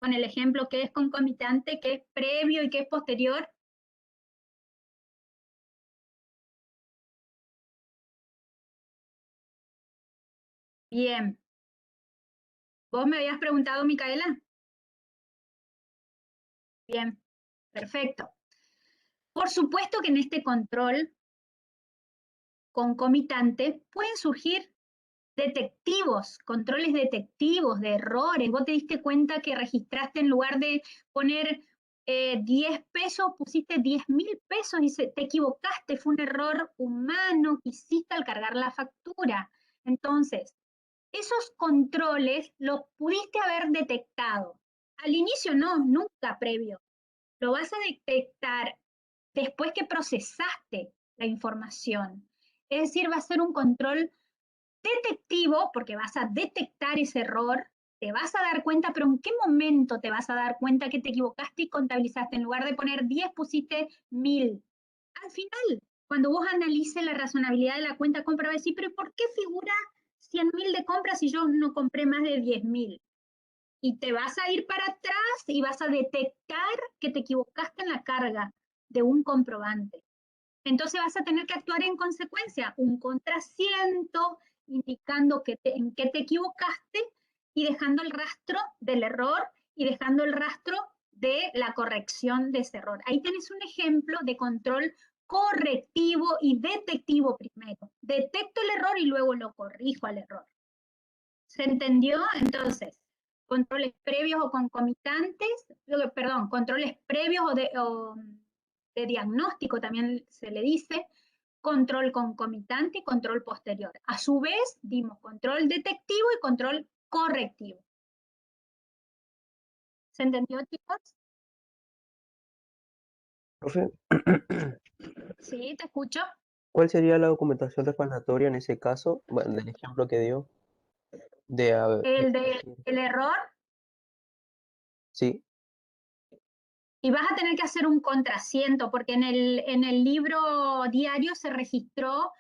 Con el ejemplo que es concomitante, que es previo y que es posterior. Bien. ¿Vos me habías preguntado, Micaela? Bien, perfecto. Por supuesto que en este control concomitante pueden surgir controles detectivos de errores. Vos te diste cuenta que registraste en lugar de poner 10 pesos, pusiste 10.000 pesos y te equivocaste, fue un error humano que hiciste al cargar la factura. Entonces, esos controles los pudiste haber detectado. Al inicio no, nunca previo. Lo vas a detectar después que procesaste la información. Es decir, va a ser un control detectivo porque vas a detectar ese error, te vas a dar cuenta, pero ¿en qué momento te vas a dar cuenta que te equivocaste y contabilizaste? En lugar de poner 10, pusiste 1.000. Al final, cuando vos analices la razonabilidad de la cuenta compra, vas a decir, pero ¿por qué figura 100.000 de compras si yo no compré más de 10.000? Y te vas a ir para atrás y vas a detectar que te equivocaste en la carga de un comprobante. Entonces vas a tener que actuar en consecuencia, un contrasiento indicando en qué te equivocaste y dejando el rastro del error y dejando el rastro de la corrección de ese error. Ahí tenés un ejemplo de control correctivo y detectivo primero. Detecto el error y luego lo corrijo al error. ¿Se entendió? Entonces, controles previos o concomitantes, perdón, controles previos o de diagnóstico también se le dice, control concomitante y control posterior. A su vez, dimos control detectivo y control correctivo. ¿Se entendió, chicos? Profe, Sí, te escucho. ¿cuál sería la documentación respaldatoria en ese caso? Bueno, del ejemplo que dio de, El error, sí, y vas a tener que hacer un contrasiento, porque en el libro diario se registró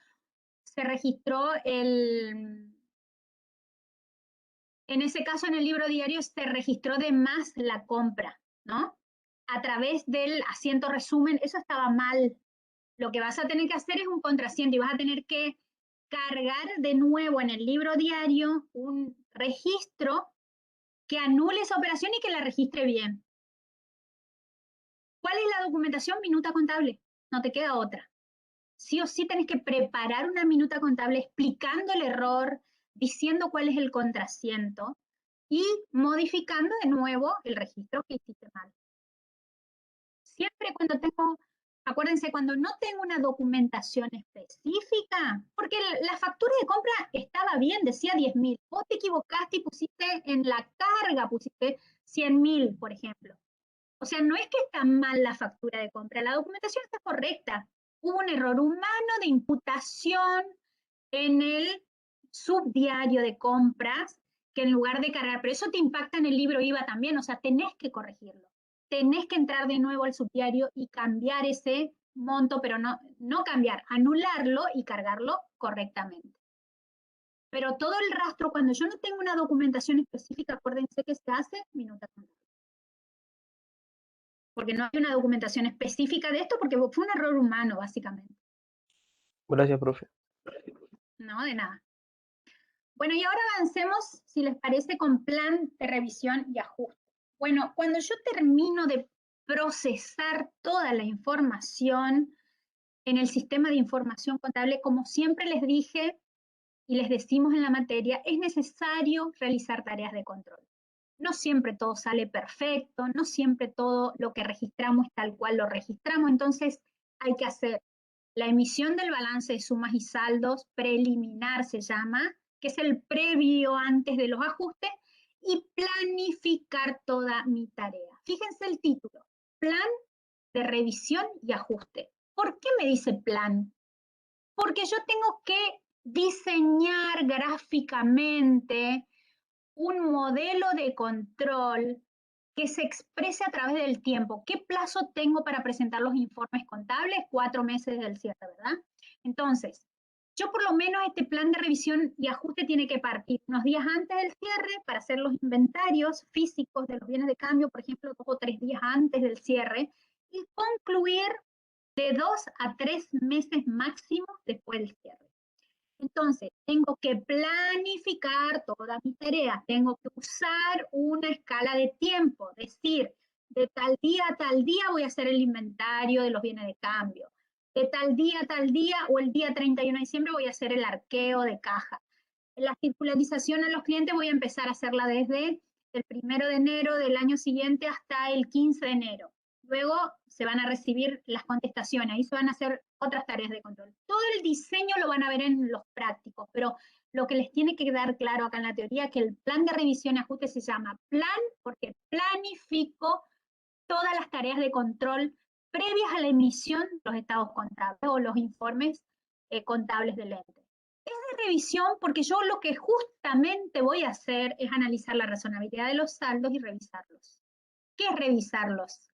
en ese caso en el libro diario se registró de más la compra, ¿no? A través del asiento resumen, eso estaba mal. Lo que vas a tener que hacer es un contrasiento y vas a tener que cargar de nuevo en el libro diario un registro que anule esa operación y que la registre bien. ¿Cuál es la documentación? Minuta contable. No te queda otra. Sí o sí tenés que preparar una minuta contable explicando el error, diciendo cuál es el contrasiento y modificando de nuevo el registro que hiciste mal. Siempre cuando acuérdense, cuando no tengo una documentación específica, porque la factura de compra estaba bien, decía 10.000, vos te equivocaste y pusiste en la carga, pusiste 100.000, por ejemplo. O sea, no es que está mal la factura de compra, la documentación está correcta. Hubo un error humano de imputación en el subdiario de compras, que en lugar de cargar, pero eso te impacta en el libro IVA también, o sea, tenés que corregirlo. Tenés que entrar de nuevo al subdiario y cambiar ese monto, pero no cambiar, anularlo y cargarlo correctamente. Pero todo el rastro, cuando yo no tengo una documentación específica, acuérdense que se hace minuta contable. Porque no hay una documentación específica de esto, porque fue un error humano, básicamente. gracias, profe. No, de nada. Bueno, y ahora avancemos, si les parece, con plan de revisión y ajuste. Bueno, cuando yo termino de procesar toda la información en el sistema de información contable, como siempre les dije y les decimos en la materia, es necesario realizar tareas de control. No siempre todo sale perfecto, no siempre todo lo que registramos es tal cual lo registramos, entonces hay que hacer la emisión del balance de sumas y saldos preliminar se llama, que es el previo antes de los ajustes, y planificar toda mi tarea. Fíjense el título, plan de revisión y ajuste. ¿Por qué me dice plan? Porque yo tengo que diseñar gráficamente un modelo de control que se exprese a través del tiempo. ¿Qué plazo tengo para presentar los informes contables? 4 meses del cierre, ¿verdad? Entonces, yo por lo menos este plan de revisión y ajuste tiene que partir unos días antes del cierre para hacer los inventarios físicos de los bienes de cambio, por ejemplo, 2 o 3 días antes del cierre, y concluir de 2 a 3 meses máximo después del cierre. Entonces, tengo que planificar toda mi tarea, tengo que usar una escala de tiempo, decir, de tal día a tal día voy a hacer el inventario de los bienes de cambio, de tal día a tal día o el día 31 de diciembre voy a hacer el arqueo de caja. La circularización a los clientes voy a empezar a hacerla desde el 1 de enero del año siguiente hasta el 15 de enero. Luego se van a recibir las contestaciones, ahí se van a hacer otras tareas de control. Todo el diseño lo van a ver en los prácticos, pero lo que les tiene que quedar claro acá en la teoría es que el plan de revisión y ajuste se llama plan porque planifico todas las tareas de control previas a la emisión de los estados contables o los informes contables del ente. Es de revisión porque yo lo que justamente voy a hacer es analizar la razonabilidad de los saldos y revisarlos. ¿Qué es revisarlos?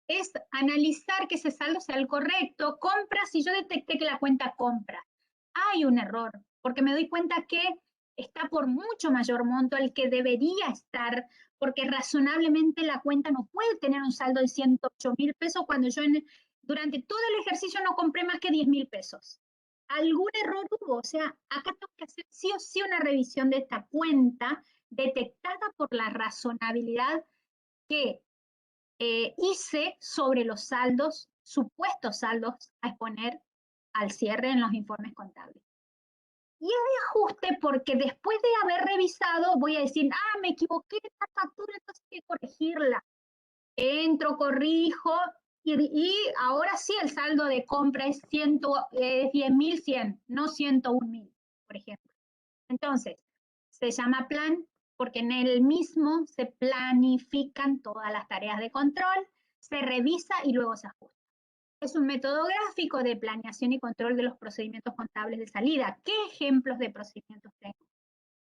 Es analizar que ese saldo sea el correcto. Compras, si yo detecté que la cuenta compra, hay un error, porque me doy cuenta que está por mucho mayor monto al que debería estar, porque razonablemente la cuenta no puede tener un saldo de 108.000 pesos cuando yo durante todo el ejercicio no compré más que 10.000 pesos. Algún error hubo, o sea, acá tengo que hacer sí o sí una revisión de esta cuenta detectada por la razonabilidad que hice sobre los saldos, supuestos saldos a exponer al cierre en los informes contables. Y es de ajuste porque después de haber revisado voy a decir, me equivoqué en esta factura, entonces hay que corregirla. Entro, corrijo y ahora sí el saldo de compra es 10.100, no 101.000, por ejemplo. Entonces, se llama plan porque en el mismo se planifican todas las tareas de control, se revisa y luego se ajusta. Es un método gráfico de planeación y control de los procedimientos contables de salida. ¿Qué ejemplos de procedimientos tengo?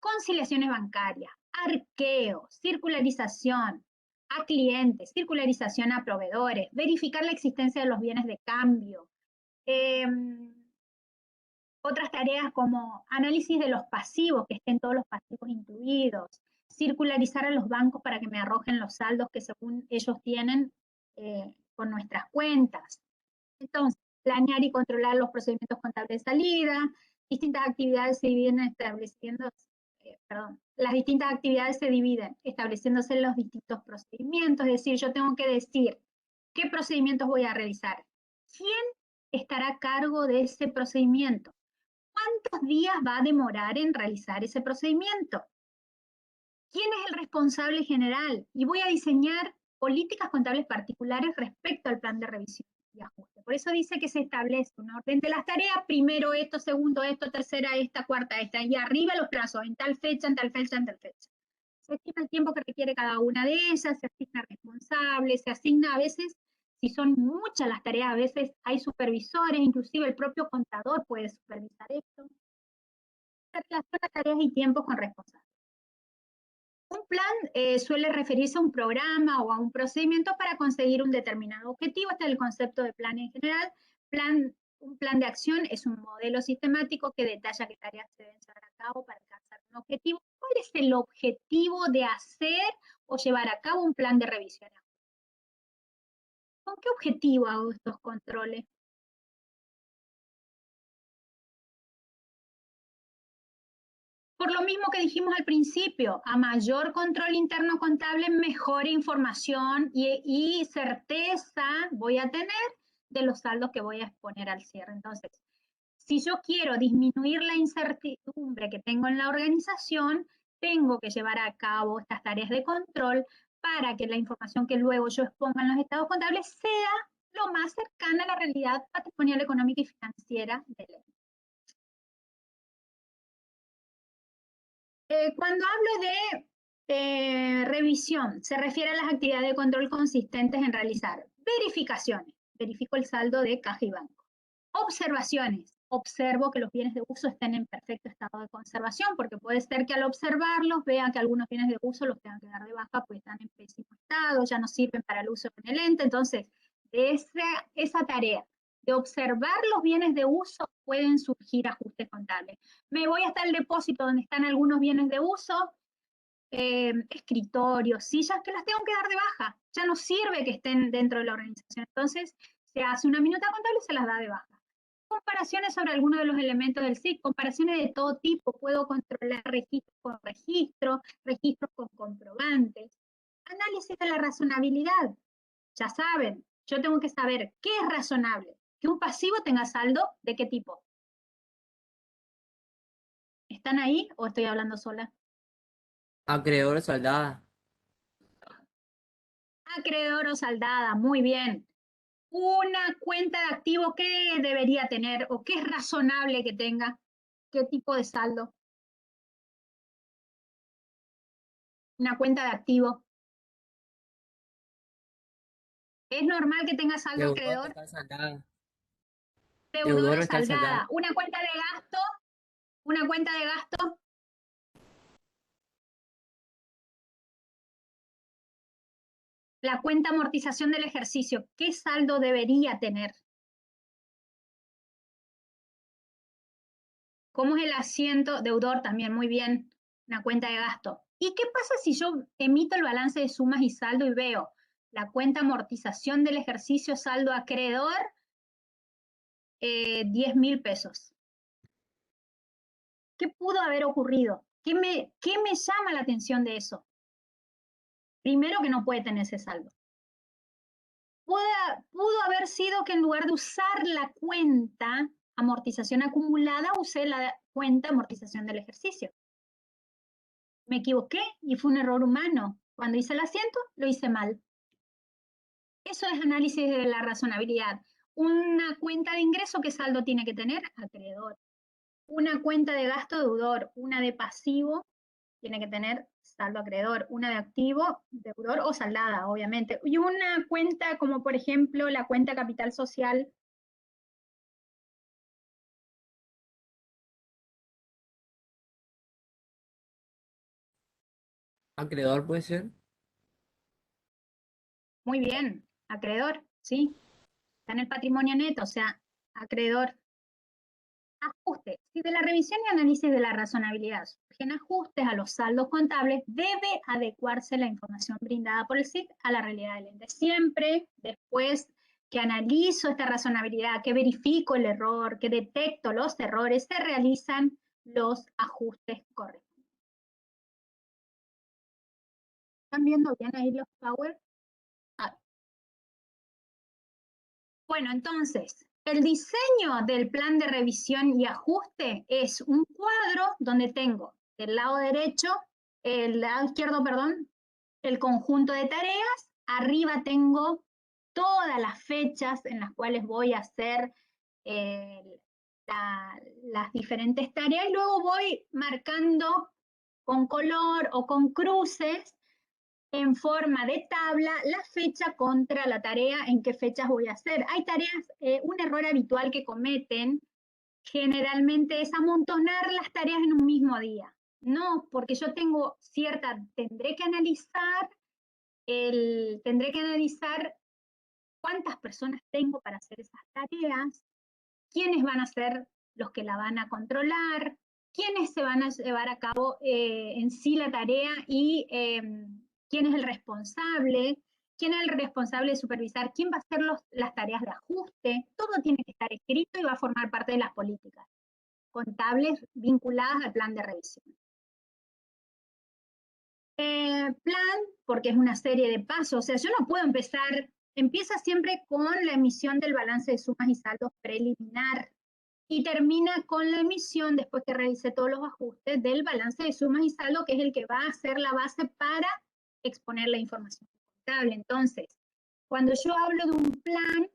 Conciliaciones bancarias, arqueo, circularización a clientes, circularización a proveedores, verificar la existencia de los bienes de cambio, otras tareas como análisis de los pasivos, que estén todos los pasivos incluidos, circularizar a los bancos para que me arrojen los saldos que según ellos tienen con nuestras cuentas. Entonces, planear y controlar los procedimientos contables de salida, distintas actividades se dividen estableciendo, las distintas actividades se dividen estableciéndose los distintos procedimientos, es decir, yo tengo que decir qué procedimientos voy a realizar, quién estará a cargo de ese procedimiento, cuántos días va a demorar en realizar ese procedimiento, quién es el responsable general, y voy a diseñar políticas contables particulares respecto al plan de revisión y ajuste. Por eso dice que se establece un orden de las tareas, primero esto, segundo esto, tercera esta, cuarta esta, y arriba los plazos, en tal fecha, en tal fecha, en tal fecha. Se estima el tiempo que requiere cada una de ellas, se asigna responsables, se asigna a veces, si son muchas las tareas, a veces hay supervisores, inclusive el propio contador puede supervisar esto. Se relaciona tareas y tiempos con responsables. Un plan suele referirse a un programa o a un procedimiento para conseguir un determinado objetivo. Este es el concepto de plan en general. Un plan de acción es un modelo sistemático que detalla qué tareas se deben llevar a cabo para alcanzar un objetivo. ¿Cuál es el objetivo de hacer o llevar a cabo un plan de revisión? ¿Con qué objetivo hago estos controles? Por lo mismo que dijimos al principio, a mayor control interno contable, mejor información y certeza voy a tener de los saldos que voy a exponer al cierre. Entonces, si yo quiero disminuir la incertidumbre que tengo en la organización, tengo que llevar a cabo estas tareas de control para que la información que luego yo exponga en los estados contables sea lo más cercana a la realidad patrimonial, económica y financiera del ente. Cuando hablo de revisión, se refiere a las actividades de control consistentes en realizar verificaciones, verifico el saldo de caja y banco. Observaciones, observo que los bienes de uso estén en perfecto estado de conservación, porque puede ser que al observarlos vea que algunos bienes de uso los tengan que dar de baja, pues están en pésimo estado, ya no sirven para el uso en el ente. Entonces, de esa tarea de observar los bienes de uso pueden surgir ajustes contables. Me voy hasta el depósito donde están algunos bienes de uso, escritorios, sillas que las tengo que dar de baja. Ya no sirve que estén dentro de la organización. Entonces, se hace una minuta contable y se las da de baja. Comparaciones sobre algunos de los elementos del SIC, comparaciones de todo tipo. Puedo controlar registros con registros con comprobantes. Análisis de la razonabilidad. Ya saben, yo tengo que saber qué es razonable. Que un pasivo tenga saldo, ¿de qué tipo? ¿Están ahí o estoy hablando sola? Acreedor saldada. Acreedor o saldada, muy bien. Una cuenta de activo, ¿qué debería tener o qué es razonable que tenga? ¿Qué tipo de saldo? Una cuenta de activo. ¿Es normal que tenga saldo Deudor acreedor? está saldada. Deudor Deudor o está saldada. saldada. Una cuenta de gasto. Una cuenta de gasto. La cuenta amortización del ejercicio, ¿qué saldo debería tener? ¿Cómo es el asiento? Deudor también, muy bien. Una cuenta de gasto. ¿Y qué pasa si yo emito el balance de sumas y saldo y veo la cuenta amortización del ejercicio saldo acreedor, 10.000 pesos? ¿Qué pudo haber ocurrido? ¿Qué me llama la atención de eso? Primero, que no puede tener ese saldo. Pudo haber sido que en lugar de usar la cuenta amortización acumulada, usé la cuenta amortización del ejercicio. Me equivoqué y fue un error humano. Cuando hice el asiento, lo hice mal. Eso es análisis de la razonabilidad. Una cuenta de ingreso, ¿qué saldo tiene que tener? Acreedor. Una cuenta de gasto, deudor. Una de pasivo, tiene que tener saldo acreedor. Una de activo, deudor o saldada, obviamente. Y una cuenta como, por ejemplo, la cuenta capital social. Acreedor puede ser. Muy bien, acreedor, ¿sí? Está en el patrimonio neto, o sea, acreedor. Ajuste. Si de la revisión y análisis de la razonabilidad surgen ajustes a los saldos contables, debe adecuarse la información brindada por el SIC a la realidad del ente. Siempre después que analizo esta razonabilidad, que verifico el error, que detecto los errores, se realizan los ajustes correctos. ¿Están viendo bien ahí los Power? Bueno, entonces, el diseño del plan de revisión y ajuste es un cuadro donde tengo del lado derecho, el lado izquierdo, perdón, el conjunto de tareas. Arriba tengo todas las fechas en las cuales voy a hacer las diferentes tareas y luego voy marcando con color o con cruces en forma de tabla la fecha contra la tarea, en qué fechas voy a hacer. Hay tareas, un error habitual que cometen generalmente es amontonar las tareas en un mismo día. No, porque yo tengo tendré que analizar cuántas personas tengo para hacer esas tareas, quiénes van a ser los que la van a controlar, quiénes se van a llevar a cabo en sí la tarea y quién es el responsable, quién es el responsable de supervisar, quién va a hacer las tareas de ajuste. Todo tiene que estar escrito y va a formar parte de las políticas contables vinculadas al plan de revisión. Plan, porque es una serie de pasos, o sea, yo no puedo empieza siempre con la emisión del balance de sumas y saldos preliminar y termina con la emisión, después que realice todos los ajustes, del balance de sumas y saldo, que es el que va a ser la base para exponer la información contable. Entonces, cuando yo hablo de un plan,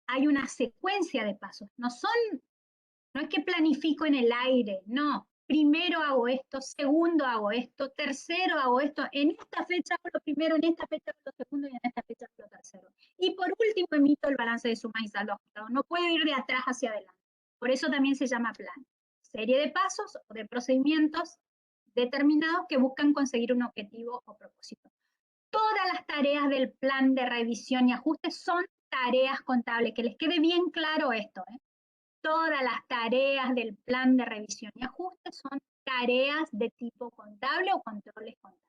hay una secuencia de pasos. No es que planifico en el aire, no. Primero hago esto, segundo hago esto, tercero hago esto, en esta fecha hago lo primero, en esta fecha hago lo segundo y en esta fecha hago lo tercero. Y por último emito el balance de sumas y saldo ajustado. No puedo ir de atrás hacia adelante. Por eso también se llama plan. Serie de pasos o de procedimientos determinados que buscan conseguir un objetivo o propósito. Todas las tareas del plan de revisión y ajuste son tareas contables. Que les quede bien claro esto, ¿eh? Todas las tareas del plan de revisión y ajuste son tareas de tipo contable o controles contables.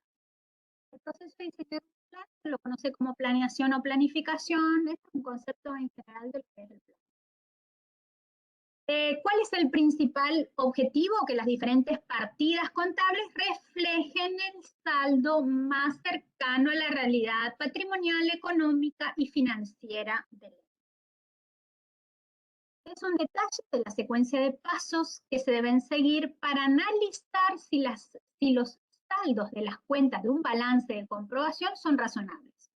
El proceso de diseño de un plan se lo conoce como planeación o planificación, es un concepto en general del que es el plan. ¿Cuál es el principal objetivo? Que las diferentes partidas contables reflejen el saldo más cercano a la realidad patrimonial, económica y financiera del ente. Es un detalle de la secuencia de pasos que se deben seguir para analizar si los saldos de las cuentas de un balance de comprobación son razonables.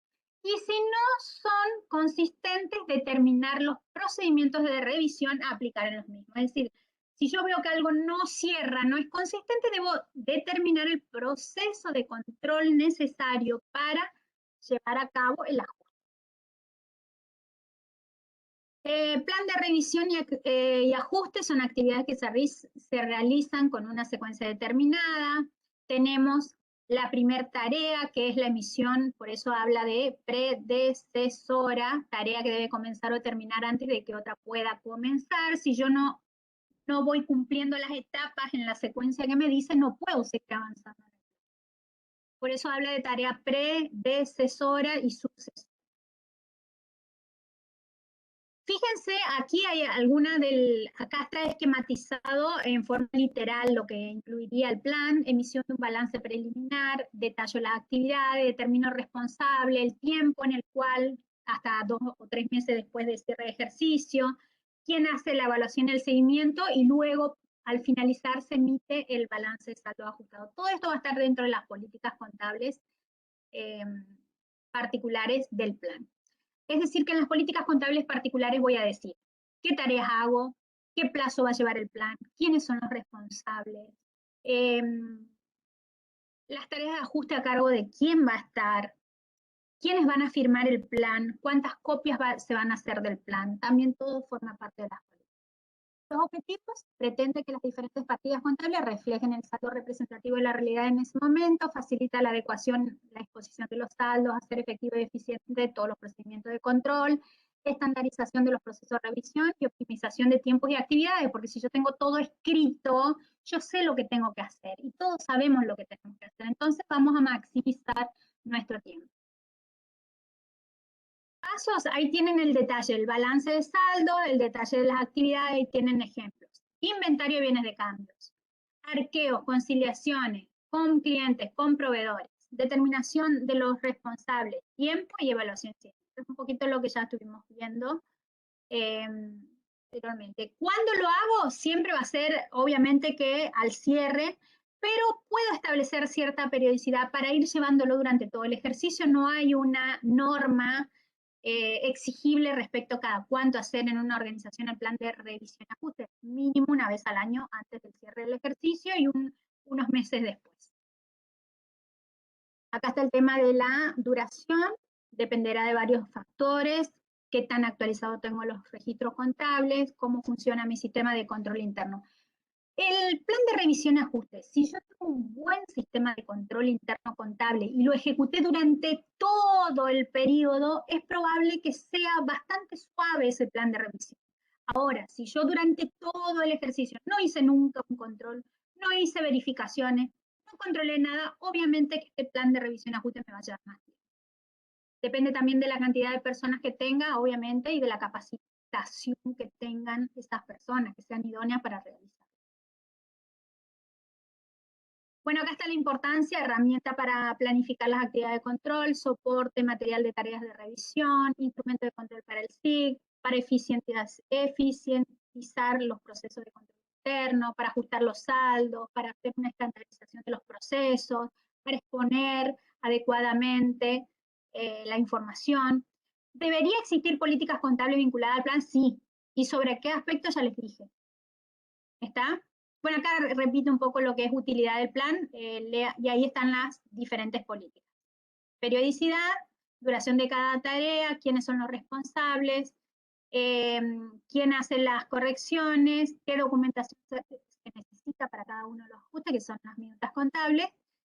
Y si no son consistentes, determinar los procedimientos de revisión a aplicar en los mismos. Es decir, si yo veo que algo no cierra, no es consistente, debo determinar el proceso de control necesario para llevar a cabo el ajuste. Plan de revisión y ajuste son actividades que se realizan con una secuencia determinada. Tenemos la primera tarea, que es la emisión, por eso habla de predecesora, tarea que debe comenzar o terminar antes de que otra pueda comenzar. Si yo no voy cumpliendo las etapas en la secuencia que me dice, no puedo seguir avanzando. Por eso habla de tarea predecesora y sucesora. Fíjense, aquí hay acá está esquematizado en forma literal lo que incluiría el plan, emisión de un balance preliminar, detallo las actividades, determino responsable, el tiempo en el cual, hasta 2 o 3 meses después de cierre de ejercicio, quién hace la evaluación y el seguimiento, y luego, al finalizar, se emite el balance de saldo ajustado. Todo esto va a estar dentro de las políticas contables particulares del plan. Es decir, que en las políticas contables particulares voy a decir qué tareas hago, qué plazo va a llevar el plan, quiénes son los responsables, las tareas de ajuste a cargo de quién va a estar, quiénes van a firmar el plan, cuántas copias se van a hacer del plan. También todo forma parte de las políticas. Los objetivos pretenden que las diferentes partidas contables reflejen el saldo representativo de la realidad en ese momento, facilita la adecuación, la exposición de los saldos, hacer efectivo y eficiente todos los procedimientos de control, estandarización de los procesos de revisión y optimización de tiempos y actividades, porque si yo tengo todo escrito, yo sé lo que tengo que hacer y todos sabemos lo que tenemos que hacer. Entonces vamos a maximizar nuestro tiempo. Pasos, ahí tienen el detalle, el balance de saldo, el detalle de las actividades, y tienen ejemplos. Inventario de bienes de cambios, arqueos, conciliaciones con clientes, con proveedores, determinación de los responsables, tiempo y evaluación. Es un poquito lo que ya estuvimos viendo anteriormente. ¿Cuándo lo hago? Siempre va a ser, obviamente, que al cierre, pero puedo establecer cierta periodicidad para ir llevándolo durante todo el ejercicio. No hay una norma exigible respecto a cada cuánto hacer en una organización el plan de revisión y ajuste, mínimo una vez al año antes del cierre del ejercicio y unos meses después. Acá está el tema de la duración, dependerá de varios factores, qué tan actualizado tengo los registros contables, cómo funciona mi sistema de control interno. El plan de revisión y ajuste, si yo tengo un buen sistema de control interno contable y lo ejecuté durante todo el periodo, es probable que sea bastante suave ese plan de revisión. Ahora, si yo durante todo el ejercicio no hice nunca un control, no hice verificaciones, no controlé nada, obviamente que este plan de revisión y ajuste me va a llevar más tiempo. Depende también de la cantidad de personas que tenga, obviamente, y de la capacitación que tengan esas personas, que sean idóneas para realizar. Bueno, acá está la importancia, herramienta para planificar las actividades de control, soporte, material de tareas de revisión, instrumento de control para el SIG, para eficientizar los procesos de control interno, para ajustar los saldos, para hacer una estandarización de los procesos, para exponer adecuadamente la información. ¿Debería existir políticas contables vinculadas al plan? Sí. ¿Y sobre qué aspectos? Ya les dije. ¿Está? Bueno, acá repito un poco lo que es utilidad del plan, y ahí están las diferentes políticas. Periodicidad, duración de cada tarea, quiénes son los responsables, quién hace las correcciones, qué documentación se necesita para cada uno de los ajustes, que son las minutas contables,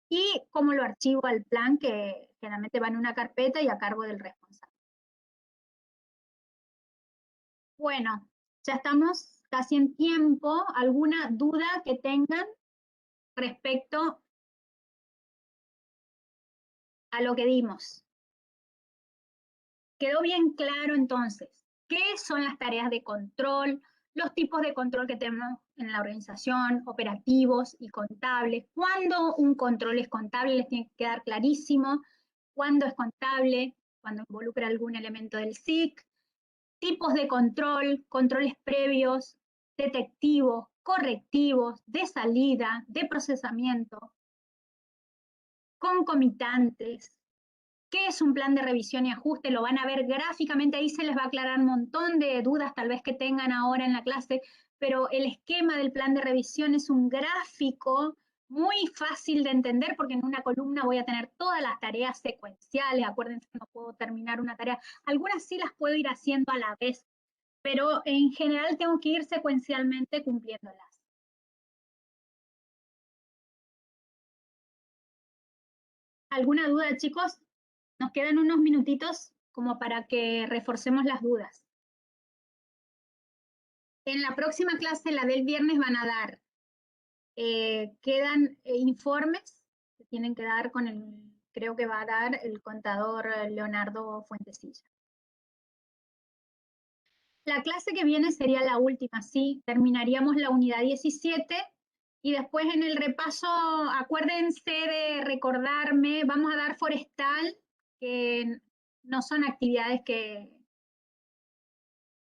y cómo lo archivo al plan, que generalmente va en una carpeta y a cargo del responsable. Bueno, ya estamos casi en tiempo. ¿Alguna duda que tengan respecto a lo que dimos? ¿Quedó bien claro entonces qué son las tareas de control, los tipos de control que tenemos en la organización, operativos y contables? ¿Cuándo un control es contable? Les tiene que quedar clarísimo. ¿Cuándo es contable? Cuando involucra algún elemento del SIC. Tipos de control, controles previos, detectivos, correctivos, de salida, de procesamiento, concomitantes, ¿Qué es un plan de revisión y ajuste? Lo van a ver gráficamente, ahí se les va a aclarar un montón de dudas tal vez que tengan ahora en la clase, pero el esquema del plan de revisión es un gráfico muy fácil de entender porque en una columna voy a tener todas las tareas secuenciales. Acuérdense que no puedo terminar una tarea. Algunas sí las puedo ir haciendo a la vez, pero en general tengo que ir secuencialmente cumpliéndolas. ¿Alguna duda, chicos? Nos quedan unos minutitos como para que reforcemos las dudas. En la próxima clase, la del viernes, van a dar, quedan informes que tienen que dar con el, creo que va a dar el contador Leonardo Fuentesilla. La clase que viene sería la última, sí, terminaríamos la unidad 17 y después en el repaso, acuérdense de recordarme, vamos a dar forestal, que no son actividades que,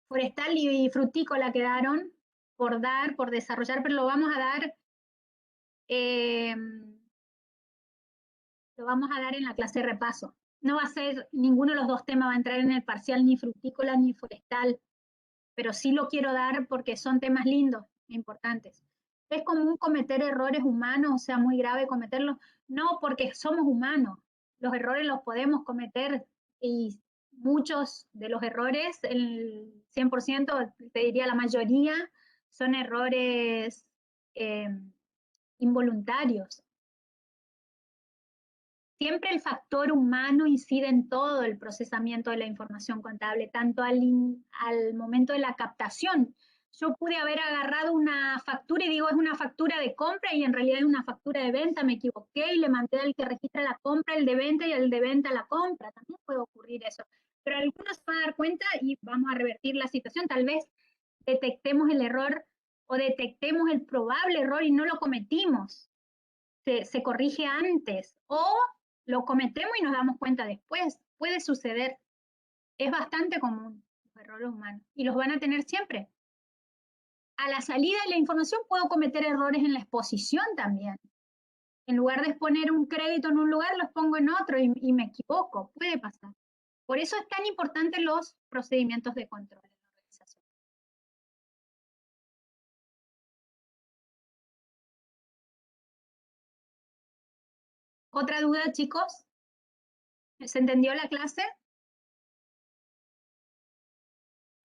forestal y frutícola quedaron por dar, por desarrollar, pero lo vamos a dar en la clase de repaso. No va a ser, ninguno de los dos temas va a entrar en el parcial, ni frutícola ni forestal, pero sí lo quiero dar porque son temas lindos e importantes. ¿Es común cometer errores humanos, o sea, muy grave cometerlos? No, porque somos humanos. Los errores los podemos cometer y muchos de los errores, el 100%, te diría la mayoría, son errores involuntarios. Siempre el factor humano incide en todo el procesamiento de la información contable, tanto al momento de la captación. Yo pude haber agarrado una factura y digo es una factura de compra y en realidad es una factura de venta, me equivoqué y le mandé al que registra la compra el de venta y al de venta la compra. También puede ocurrir eso. Pero algunos se van a dar cuenta y vamos a revertir la situación. Tal vez detectemos el error o detectemos el probable error y no lo cometimos. Se corrige antes o lo cometemos y nos damos cuenta después. Puede suceder. Es bastante común los errores humanos y los van a tener siempre. A la salida de la información puedo cometer errores en la exposición también. En lugar de exponer un crédito en un lugar, lo expongo en otro y me equivoco. Puede pasar. Por eso es tan importante los procedimientos de control en la organización. ¿Otra duda, chicos? ¿Se entendió la clase?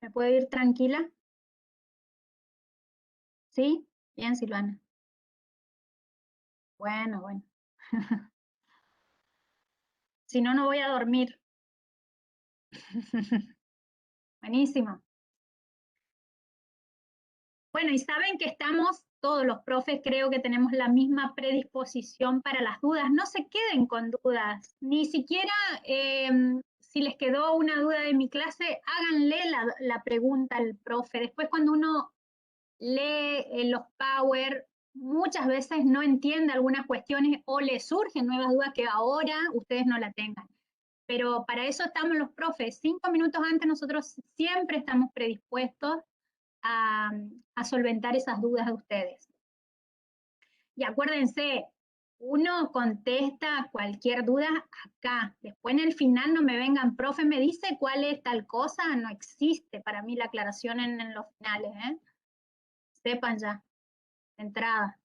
¿Me puedo ir tranquila? ¿Sí? Bien, Silvana. Bueno, bueno. Si no, no voy a dormir. Buenísimo. Bueno, y saben que estamos, todos los profes creo que tenemos la misma predisposición para las dudas. No se queden con dudas. Ni siquiera si les quedó una duda de mi clase, háganle la pregunta al profe. Después cuando uno lee los Power, muchas veces no entiende algunas cuestiones o le surgen nuevas dudas que ahora ustedes no la tengan. Pero para eso estamos los profes. 5 minutos antes nosotros siempre estamos predispuestos a solventar esas dudas de ustedes. Y acuérdense, uno contesta cualquier duda acá. Después en el final no me vengan, profe, me dice cuál es tal cosa. No existe para mí la aclaración en los finales. Sepan ya, de entrada.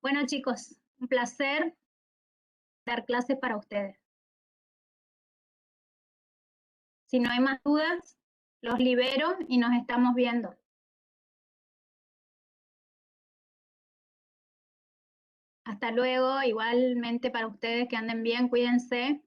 Bueno, chicos, un placer dar clases para ustedes. Si no hay más dudas, los libero y nos estamos viendo. Hasta luego, igualmente para ustedes que anden bien, cuídense.